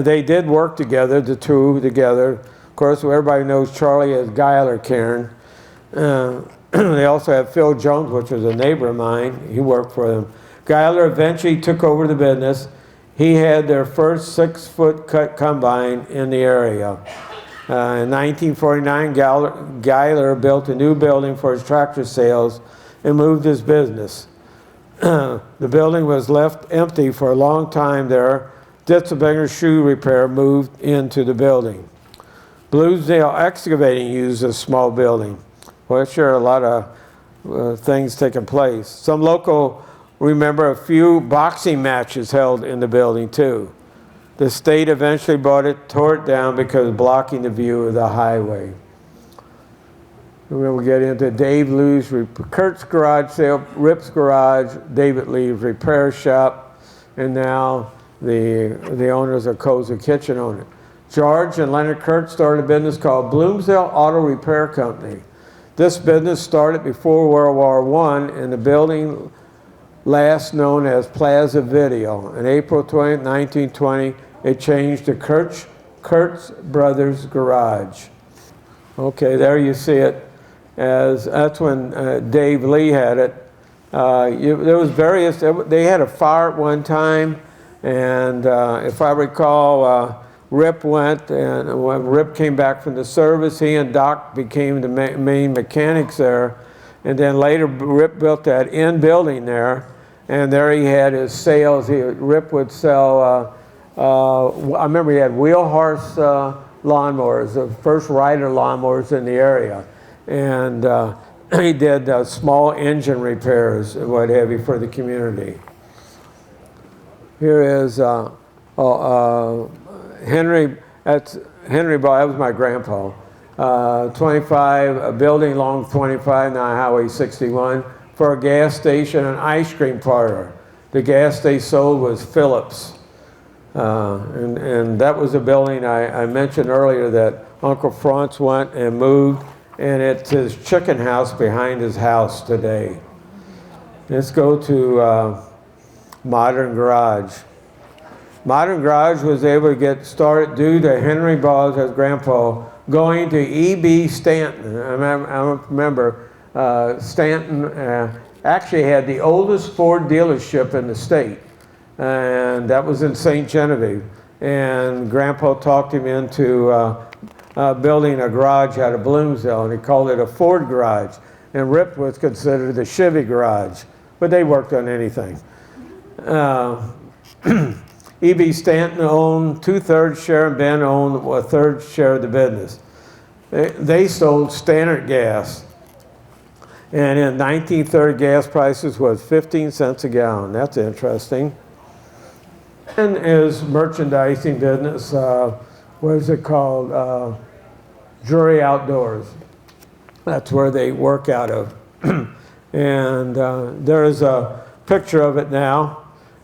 they did work together, the two together. Of course, everybody knows Charlie as Guyler Cairn. They also have Phil Jones, which was a neighbor of mine. He worked for them. Guyler eventually took over the business. He had their first 6-foot cut combine in the area. In 1949, Guyler built a new building for his tractor sales and moved his business. The building was left empty for a long time there. Ditzelbinger's shoe repair moved into the building. Bloomsdale Excavating used this small building. Well, sure, a lot of things taking place. Some local remember a few boxing matches held in the building too. The state eventually tore it down because of blocking the view of the highway. We'll get into Dave Lee's Kurt's Garage Sale, Rip's Garage, David Lee's Repair Shop, and now the owners of Koza Kitchen own it. George and Leonard Kurtz started a business called Bloomsdale Auto Repair Company. This business started before World War I in the building last known as Plaza Video. On April 20, 1920, it changed to Kurtz Brothers Garage. Okay, there you see it. That's when Dave Lee had it. There was various, they had a fire at one time, and if I recall, Rip went, and when Rip came back from the service, he and Doc became the main mechanics there. And then later, Rip built that in building there, and there he had his sales. Rip would sell, I remember he had wheel horse lawnmowers, the first rider lawnmowers in the area. And he did small engine repairs and what have you for the community. Here is Henry, that's Henry Ball, that was my grandpa. 25, a building along 25, now Highway 61, for a gas station and ice cream parlor. The gas they sold was Phillips. And that was a building I mentioned earlier that Uncle Franz went and moved, and it's his chicken house behind his house today. Let's go to Modern Garage. Modern Garage was able to get started due to Henry Ball's, his grandpa, going to E.B. Stanton. I remember Stanton actually had the oldest Ford dealership in the state, and that was in St. Genevieve. And Grandpa talked him into building a garage out of Bloomsdale, and he called it a Ford garage. And Rip was considered the Chevy garage, but they worked on anything. E.B. Stanton owned 2/3 share, and Ben owned 1/3 share of the business. They sold standard gas. And in 1930, gas prices was 15 cents a gallon. That's interesting. And his merchandising business, what is it called? Drury Outdoors. That's where they work out of. And there is a picture of it now.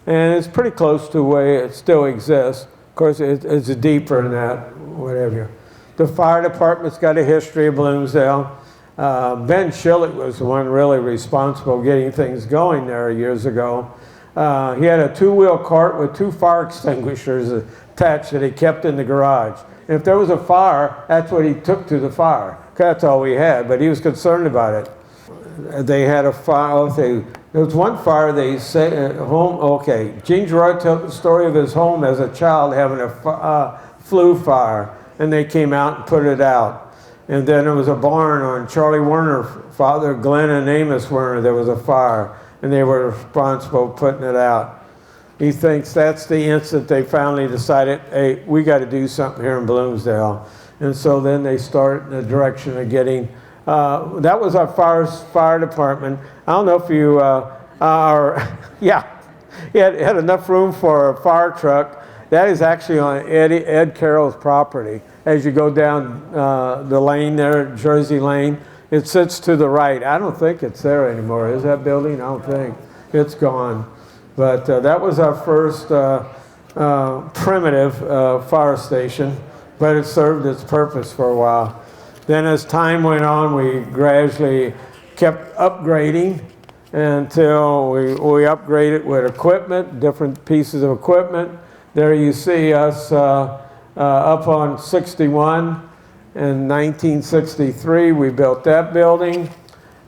And it's pretty close to the way it still exists. Of course, it's deeper than that, whatever. The fire department's got a history of Bloomsdale. Ben Schillick was the one really responsible getting things going there years ago. He had a 2-wheel cart with 2 fire extinguishers attached that he kept in the garage. And if there was a fire, that's what he took to the fire. That's all we had, but he was concerned about it. They had a fire. There was one fire they say at home. Okay, Gene Gerard told the story of his home as a child having a flue fire, and they came out and put it out. And then there was a barn on Charlie Werner, Father Glenn and Amos Werner. There was a fire, and they were responsible for putting it out. He thinks that's the instant they finally decided, hey, we got to do something here in Bloomsdale. And so then they start in the direction of getting. That was our fire department. I don't know if you yeah, he had enough room for a fire truck. That is actually on Ed Carroll's property. As you go down the lane there, Jersey Lane, it sits to the right. I don't think it's there anymore. Is that building? I don't think. It's gone. But that was our first primitive fire station, but it served its purpose for a while. Then as time went on, we gradually kept upgrading until we upgraded with equipment, different pieces of equipment. There you see us up on 61. In 1963, we built that building.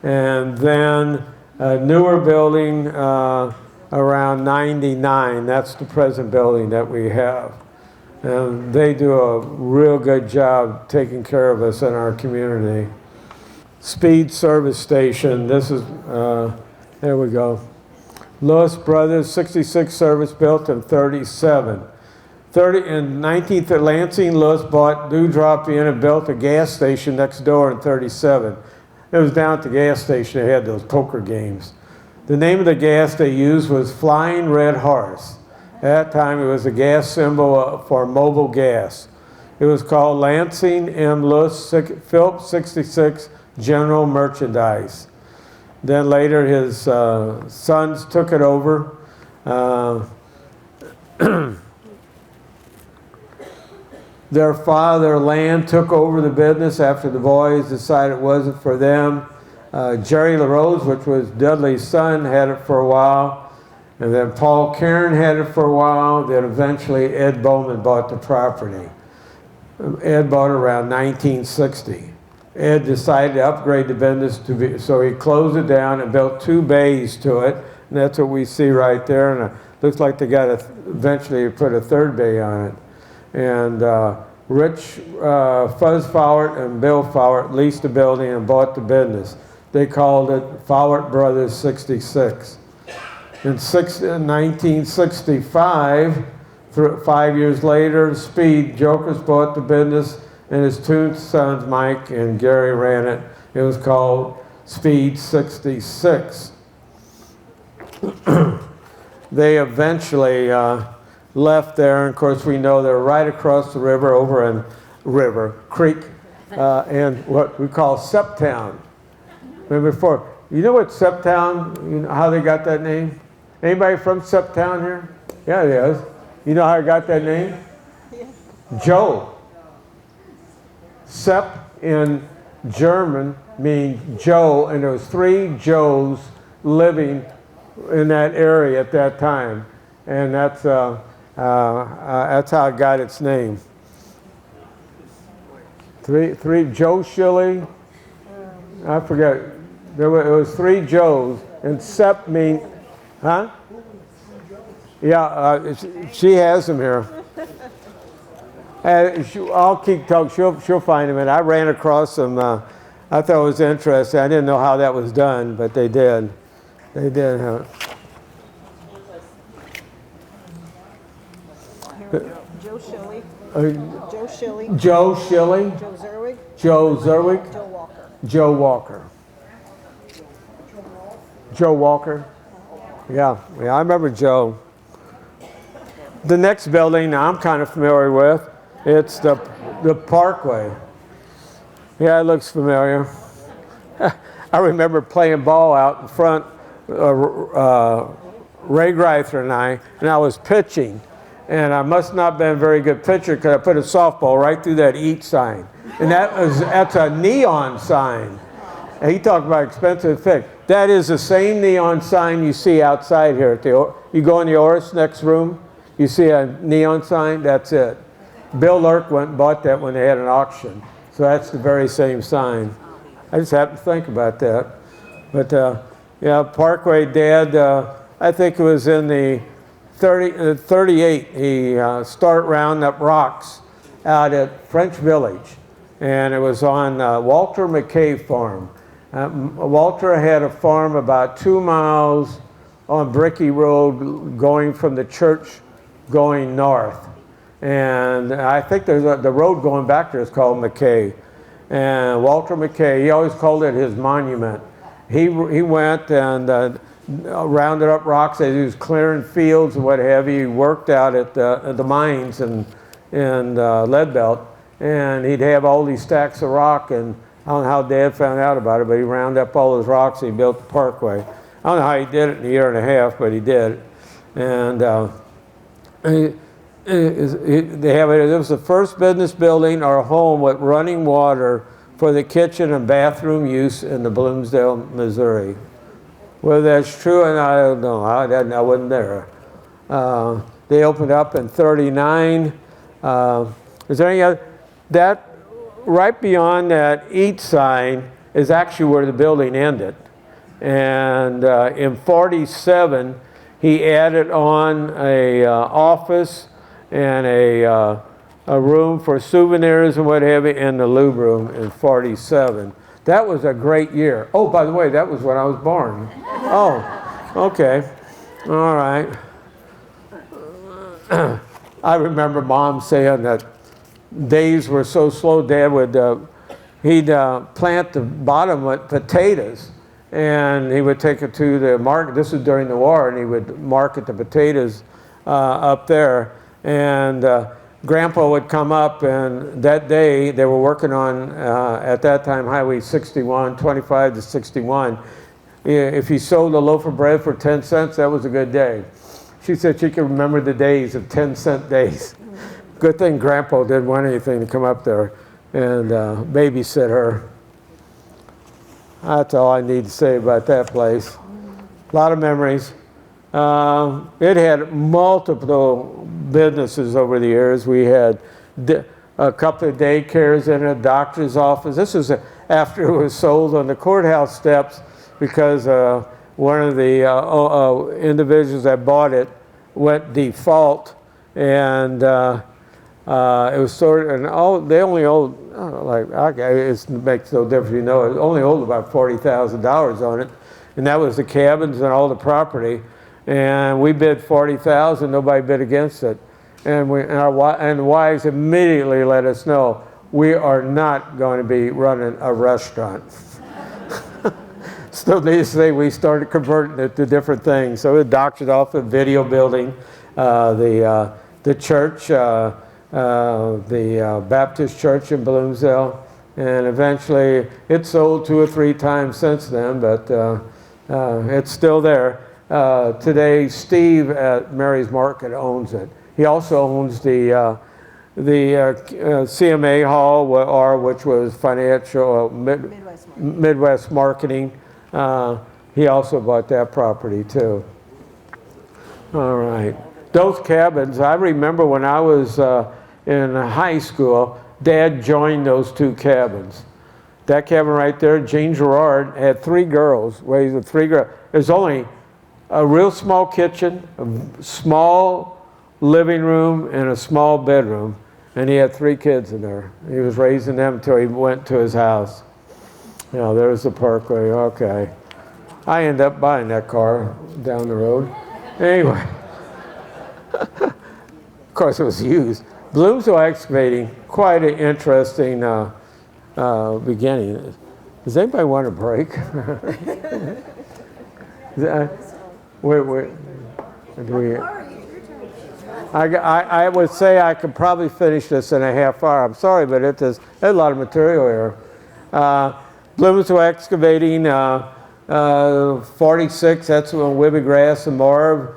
And then a newer building around 99. That's the present building that we have. And they do a real good job taking care of us in our community. Speed service station. This is, there we go. Lewis Brothers, 66 service built in 37. In 19th at Lansing, Lewis bought Dewdrop Inn and built a gas station next door in 37. It was down at the gas station, they had those poker games. The name of the gas they used was Flying Red Horse. At that time, it was a gas symbol for mobile gas. It was called Lansing M. Lewis Phillips 66 General Merchandise. Then later, his sons took it over. Their father, land, took over the business after the boys decided it wasn't for them. Jerry LaRose, which was Dudley's son, had it for a while. And then Paul Cairn had it for a while. Then eventually Ed Bowman bought the property. Ed bought it around 1960. Ed decided to upgrade the business so he closed it down and built 2 bays to it. And that's what we see right there. And it looks like they got to eventually put a 3rd bay on it. And Rich Fuzz Fallert and Bill Fallert leased the building and bought the business. They called it Fallert Brothers 66. In 1965, 5 years later, Speed Jokers bought the business, and his 2 sons, Mike and Gary, ran it. It was called Speed 66. They eventually left there, and of course we know they're right across the river over in Creek in what we call Septown. Remember before, you know what Septown, you know how they got that name? Anybody from Septown here? Yeah, it is. You know how I got that name? Joe. Sepp in German means Joe, and there was 3 Joes living in that area at that time, and that's how it got its name. Three Joe Shilley. I forget. It was 3 Joes, and Sepp means, huh? Yeah, she has them here. I'll keep talking. She'll find them, and I ran across them. I thought it was interesting. I didn't know how that was done, but they did. They did have it. Joe Shilley, Joe Shilley, Joe Zerwig, Joe Zerwig, Joe Walker. Joe Walker. Joe Walker. Yeah, I remember Joe. The next building I'm kind of familiar with, it's the Parkway. Yeah, it looks familiar. I remember playing ball out in front, Ray Greither and I was pitching. And I must not have been a very good pitcher because I put a softball right through that eat sign. And that's a neon sign. And he talked about expensive fix. That is the same neon sign you see outside here. You go in the Oris next room, you see a neon sign, that's it. Bill Lurk went and bought that when they had an auction. So that's the very same sign. I just happened to think about that. But yeah, Parkway Dad, I think it was in the 38, he started rounding up rocks out at French Village. And it was on Walter McKay Farm. Walter had a farm about 2 miles on Bricky Road going from the church going north. And I think there's the road going back there is called McKay. And Walter McKay, he always called it his monument. He went and rounded up rocks as he was clearing fields and what have you. He worked out at the mines in Leadbelt, and he'd have all these stacks of rock, and I don't know how Dad found out about it, but he rounded up all those rocks and he built the Parkway. I don't know how he did it in a year and a half, but he did it. And they have it. It was the first business building or home with running water for the kitchen and bathroom use in the Bloomsdale, Missouri. Whether that's true, and I don't know. I wasn't there. They opened up in '39. Is there any other? That right beyond that eat sign is actually where the building ended. And in '47, he added on a office and a room for souvenirs and what have you in the lube room in '47. That was a great year. Oh, by the way, that was when I was born. Oh, okay. All right. I remember Mom saying that days were so slow. Dad would, he'd plant the bottom with potatoes, and he would take it to the market. This was during the war, and he would market the potatoes up there. And Grandpa would come up, and that day they were working on, at that time, Highway 61, 25 to 61. If you sold a loaf of bread for 10 cents, that was a good day. She said she could remember the days of 10-cent days. Good thing Grandpa didn't want anything to come up there and babysit her. That's all I need to say about that place. A lot of memories. It had multiple businesses over the years. We had a couple of daycares and a doctor's office. This was after it was sold on the courthouse steps because one of the individuals that bought it went default, and it was sort of, and they only owed, it makes no difference, you know, it only owed about $40,000 on it, and that was the cabins and all the property. And we bid $40,000. Nobody bid against it, and the wives immediately let us know we are not going to be running a restaurant. still needless to say, we started converting it to different things. So it doctored off a video building, the church, the Baptist church in Bloomsdale, and eventually it sold 2 or 3 times since then, but it's still there. Today, Steve at Mary's Market owns it. He also owns the CMA Hall, which was financial Midwest Marketing. He also bought that property too. All right, those cabins. I remember when I was in high school, Dad joined those 2 cabins. That cabin right there, Jean Gerard, had 3 girls. Raised 3 girls. There's only a real small kitchen, a small living room, and a small bedroom. And he had 3 kids in there. He was raising them until he went to his house. You know, there's the Parkway. Okay. I ended up buying that car down the road. Anyway. Of course, it was used. Bloomsdale Excavating, quite an interesting beginning. Does anybody want a break? I would say I could probably finish this in a half hour. I'm sorry, but there's a lot of material here. Bloomsdale Excavating, 46, that's when Wibby Grass and Marv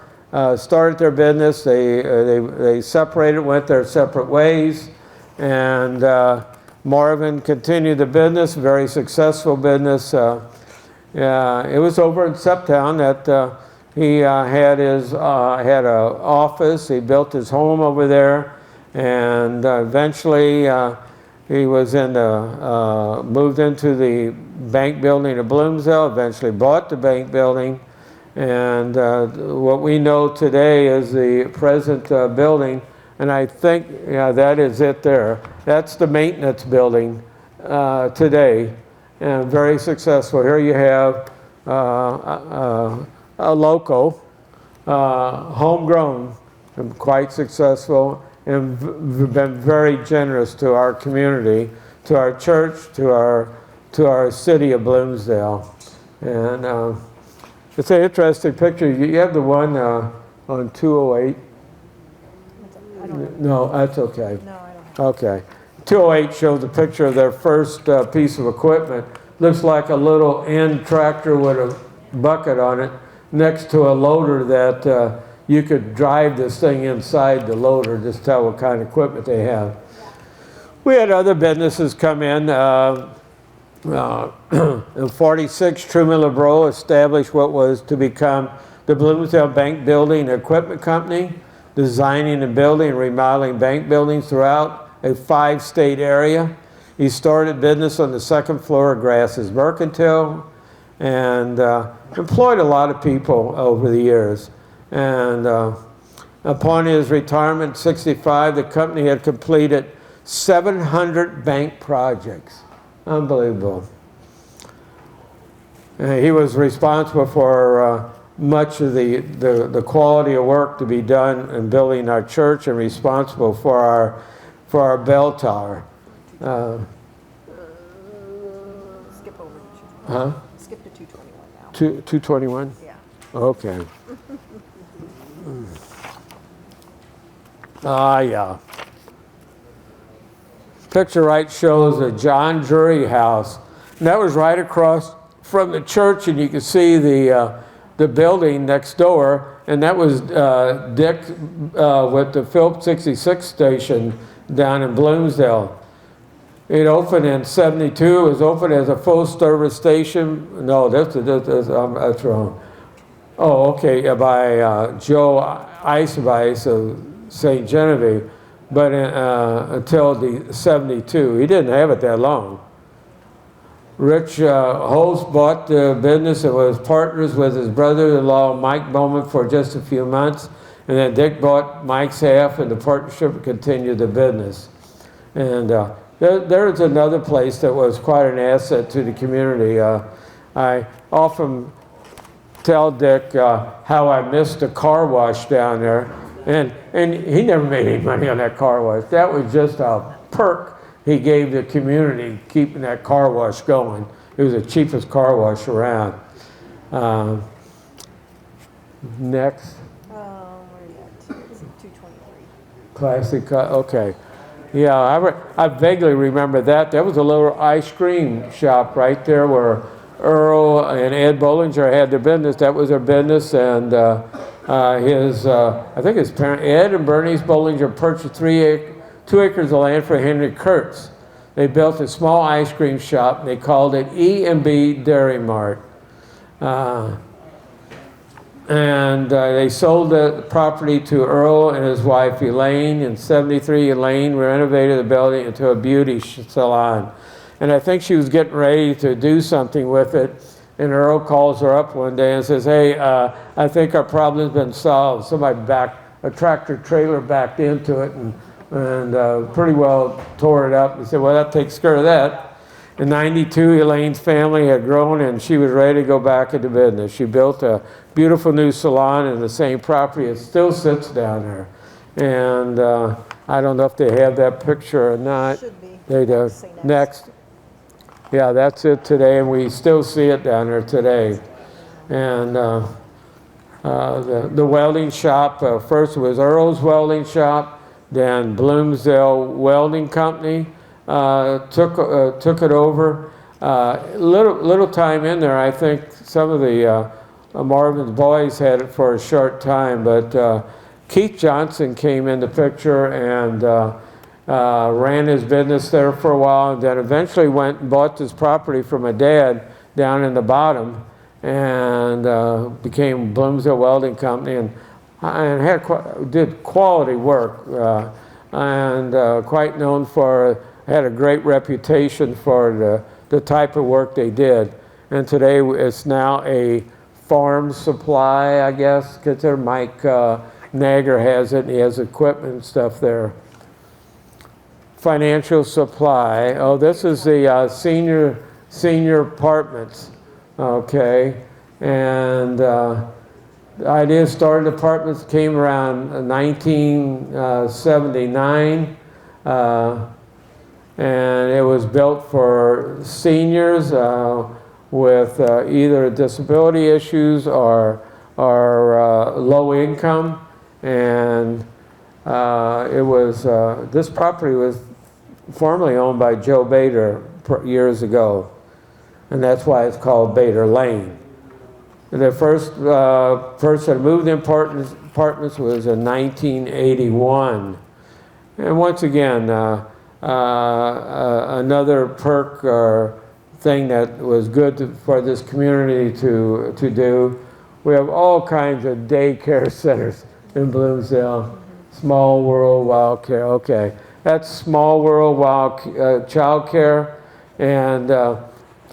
started their business. They separated, went their separate ways, and Marvin continued the business, very successful business. It was over in Septown that he had an office. He built his home over there, and eventually he was moved into the bank building of Bloomsdale. Eventually bought the bank building, and what we know today is the present building. And I think that is it there. That's the maintenance building today, and very successful. Here you have a local, homegrown, and quite successful, and been very generous to our community, to our church, to our city of Bloomsdale. And it's an interesting picture. You have the one on 208. No, that's okay. No, I don't have. Okay. 208 shows a picture of their first piece of equipment. Looks like a little end tractor with a bucket on it next to a loader that you could drive this thing inside the loader, just tell what kind of equipment they have. We had other businesses come in. In 46, Truman LeBreau established what was to become the Bloomsdale Bank Building Equipment Company, designing and building and remodeling bank buildings throughout a 5-state area. He started business on the 2nd floor of Grass's Mercantile, and employed a lot of people over the years. And upon his retirement at 65, the company had completed 700 bank projects. Unbelievable. He was responsible for much of the quality of work to be done in building our church, and responsible for our bell tower. Skip over. Huh? Skip to 221 now. 221? Yeah. Okay. Yeah. Picture right shows the John Drury House. And that was right across from the church, and you can see the building next door. And that was Dick with the Phillips 66 station down in Bloomsdale. It opened in '72. It was opened as a full-service station. No, that's wrong. Oh, okay, by Joe Icevice of St. Genevieve, but until the '72. He didn't have it that long. Rich Holst bought the business and was partners with his brother-in-law, Mike Bowman, for just a few months. And then Dick bought Mike's half, and the partnership continued the business. And there's another place that was quite an asset to the community. I often tell Dick how I missed a car wash down there, and he never made any money on that car wash. That was just a perk he gave the community, keeping that car wash going. It was the cheapest car wash around. Next. Where are you at? Is it 223? Classic, okay. Yeah, I vaguely remember that. That was a little ice cream shop right there where Earl and Ed Bollinger had their business. That was their business, and I think his parent, Ed and Bernice Bollinger, purchased 2 acres of land for Henry Kurtz. They built a small ice cream shop, and they called it E&B Dairy Mart. And they sold the property to Earl and his wife Elaine. In '73, Elaine renovated the building into a beauty salon. And I think she was getting ready to do something with it. And Earl calls her up one day and says, hey, I think our problem's been solved. Somebody a tractor trailer backed into it and pretty well tore it up. He said, well, that takes care of that. In '92, Elaine's family had grown and she was ready to go back into business. She built a beautiful new salon in the same property. It still sits down there. And I don't know if they have that picture or not. Should be. They do. Say Next. Yeah, that's it today, and we still see it down there today. And the welding shop, first it was Earl's Welding Shop, then Bloomsdale Welding Company took it over. Little time in there, I think some of the Marvin's boys had it for a short time, but Keith Johnson came in the picture and ran his business there for a while, and then eventually went and bought this property from a dad down in the bottom, and became Bloomsdale Welding Company, and did quality work, and quite known for, had a great reputation for the type of work they did. And today it's now a farm supply, I guess, because Mike Nager has it, and he has equipment and stuff there. Financial supply. Oh, this is the senior apartments. Okay, and the idea of starting apartments came around 1979, and it was built for seniors with either disability issues or low income, and it was this property was formerly owned by Joe Bader years ago, and that's why it's called Bader Lane. The first person who moved in apartments was in 1981. And once again, another perk or thing that was good for this community to do. We have all kinds of daycare centers in Bloomsdale. Small World Wild Care, okay. That's Small World Wild Child Care, and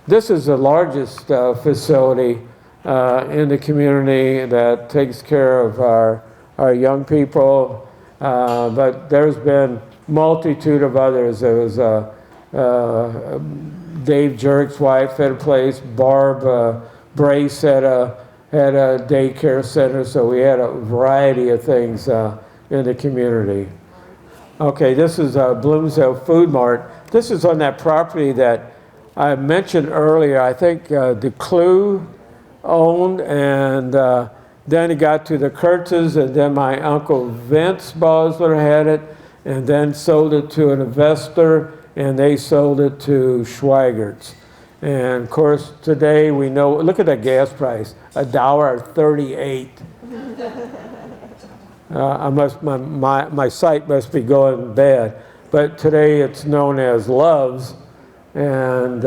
this is the largest facility in the community that takes care of our young people, but there's been multitude of others. There was Dave Jerk's wife had a place, Barb Brace had a daycare center, so we had a variety of things in the community. Okay, this is Bloomsdale Food Mart. This is on that property that I mentioned earlier. I think DeClue owned, and then it got to the Kurtzes, and then my uncle Vince Basler had it, and then sold it to an investor, and they sold it to Schweigert's. And of course, today we know, look at that gas price, $1.38. My sight must be going bad, but today it's known as Love's, and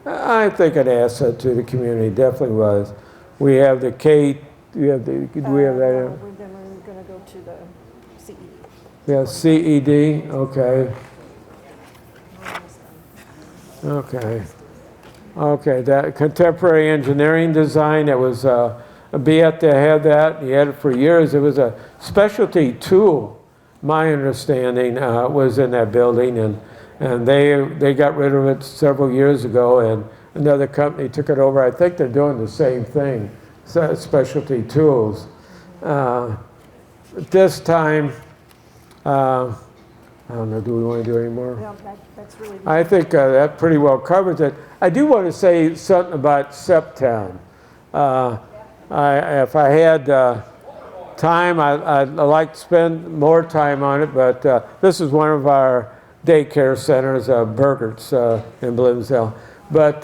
I think an asset to the community, definitely was. We have the K, we have that? Then we're going to go to the CED. Yeah, CED, okay. Okay, that contemporary engineering design, that was Beat that had that. He had it for years. It was a specialty tool, my understanding, was in that building, and they got rid of it several years ago, and another company took it over. I think they're doing the same thing, specialty tools. At this time, don't know, do we want to do any more? Well, that's really good. I think that pretty well covers it. I do want to say something about Septown. If I had time, I'd like to spend more time on it, but this is one of our daycare centers, Burgert's in Bloomsdale. But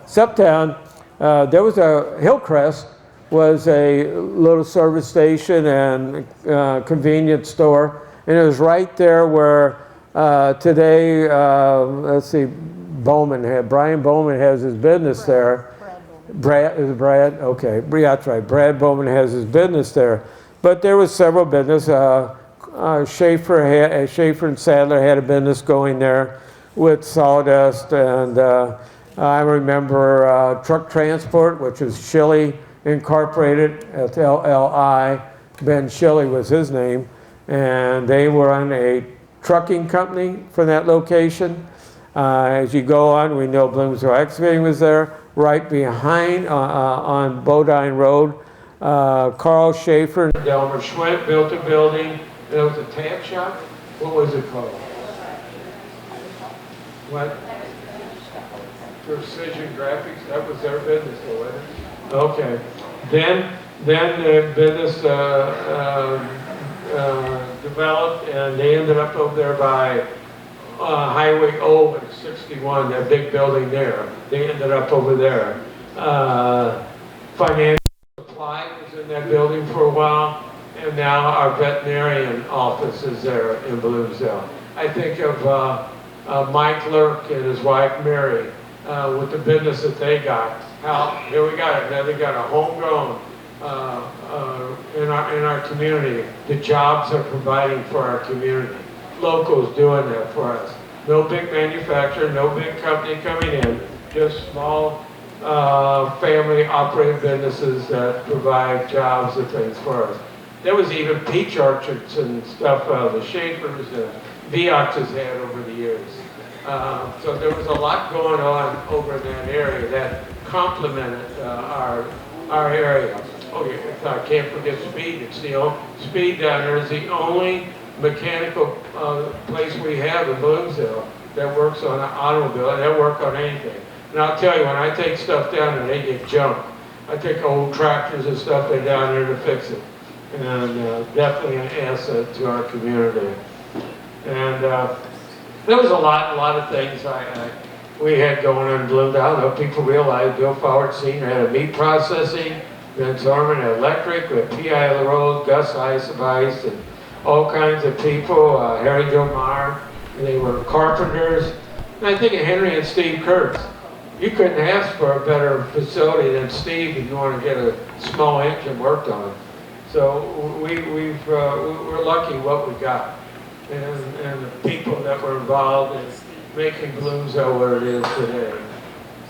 Septown, there was a Hillcrest, was a little service station and convenience store, and it was right there where today, let's see, Brian Bowman has his business there. Brad Bowman. Brad? Okay, yeah, that's right. Brad Bowman has his business there. But there was several businesses. Schaefer and Sadler had a business going there with sawdust, and I remember Truck Transport, which was Shilley Incorporated, that's LLI. Ben Shilley was his name, and they were on a trucking company for that location. As you go on, we know Bloomsdale Excavating was there. Right behind on Bodine Road, Carl Schaefer and Delmer Schwent built a building. There was a tab shop. What was it called? What? Precision Graphics. That was their business, wasn't it? Okay. Then the business developed, and they ended up over there by Highway 61, that big building there. They ended up over there. Financial Supply was in that building for a while, and now our veterinarian office is there in Bloomsdale. I think of Mike Lurk and his wife Mary with the business that they got. Here we got it. Now they got a homegrown in our community. The jobs are providing for our community. Locals doing that for us. No big manufacturer, no big company coming in, just small family operated businesses that provide jobs and things for us. There was even peach orchards and stuff the Schaefers and Vioxx had over the years. So there was a lot going on over in that area that complemented our area. Oh, yeah, I can't forget Speed. It's Speed down there is the only mechanical place we have in Bloomsdale that works on an automobile. They work on anything. And I'll tell you, when I take stuff down there, they get junk. I take old tractors and stuff down there to fix it. And definitely an asset to our community. And there was a lot of things we had going on in Bloomsdale. I don't know if people realize Bill Fallert Sr. had a meat processing, Vince Orman had electric, with P.I. LaRose, Gus Ice, and all kinds of people, Harry Dilmar, they were carpenters. And I think of Henry and Steve Kurtz. You couldn't ask for a better facility than Steve if you want to get a small engine worked on. So we're lucky what we got. And the people that were involved in making Bloomsdale what it is today.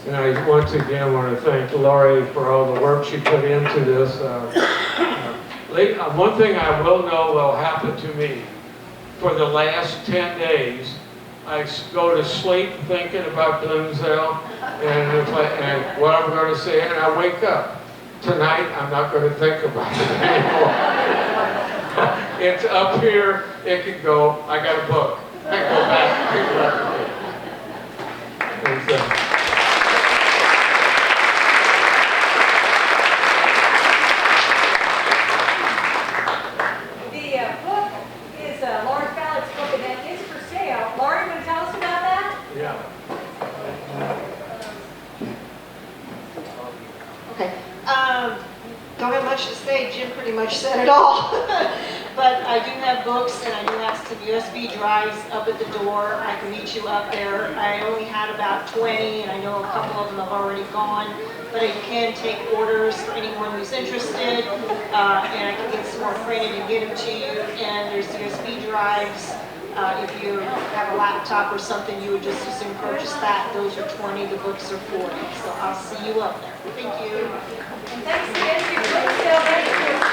And I once again want to thank Laurie for all the work she put into this. One thing I will know will happen to me. For the last 10 days, I go to sleep thinking about Bloomsdale and what I'm going to say, and I wake up. Tonight, I'm not going to think about it anymore. It's up here, it can go. I got a book. I go back and pick it up again. The book is Laurie Fallert's book, and that is for sale. Laurie, want to tell us about that? Yeah. Okay. Don't have much to say. Jim pretty much said it all. But I do have books, and I do have some USB drives up at the door. I can meet you up there. I only had about 20, and I know a couple of them have already gone. But I can take orders for anyone who's interested, and I can get some more printed and get them to you. And there's USB drives. If you have a laptop or something, you would just as soon purchase that. Those are 20, the books are 40. So I'll see you up there. Thank you. And thanks again to Bloomsdale.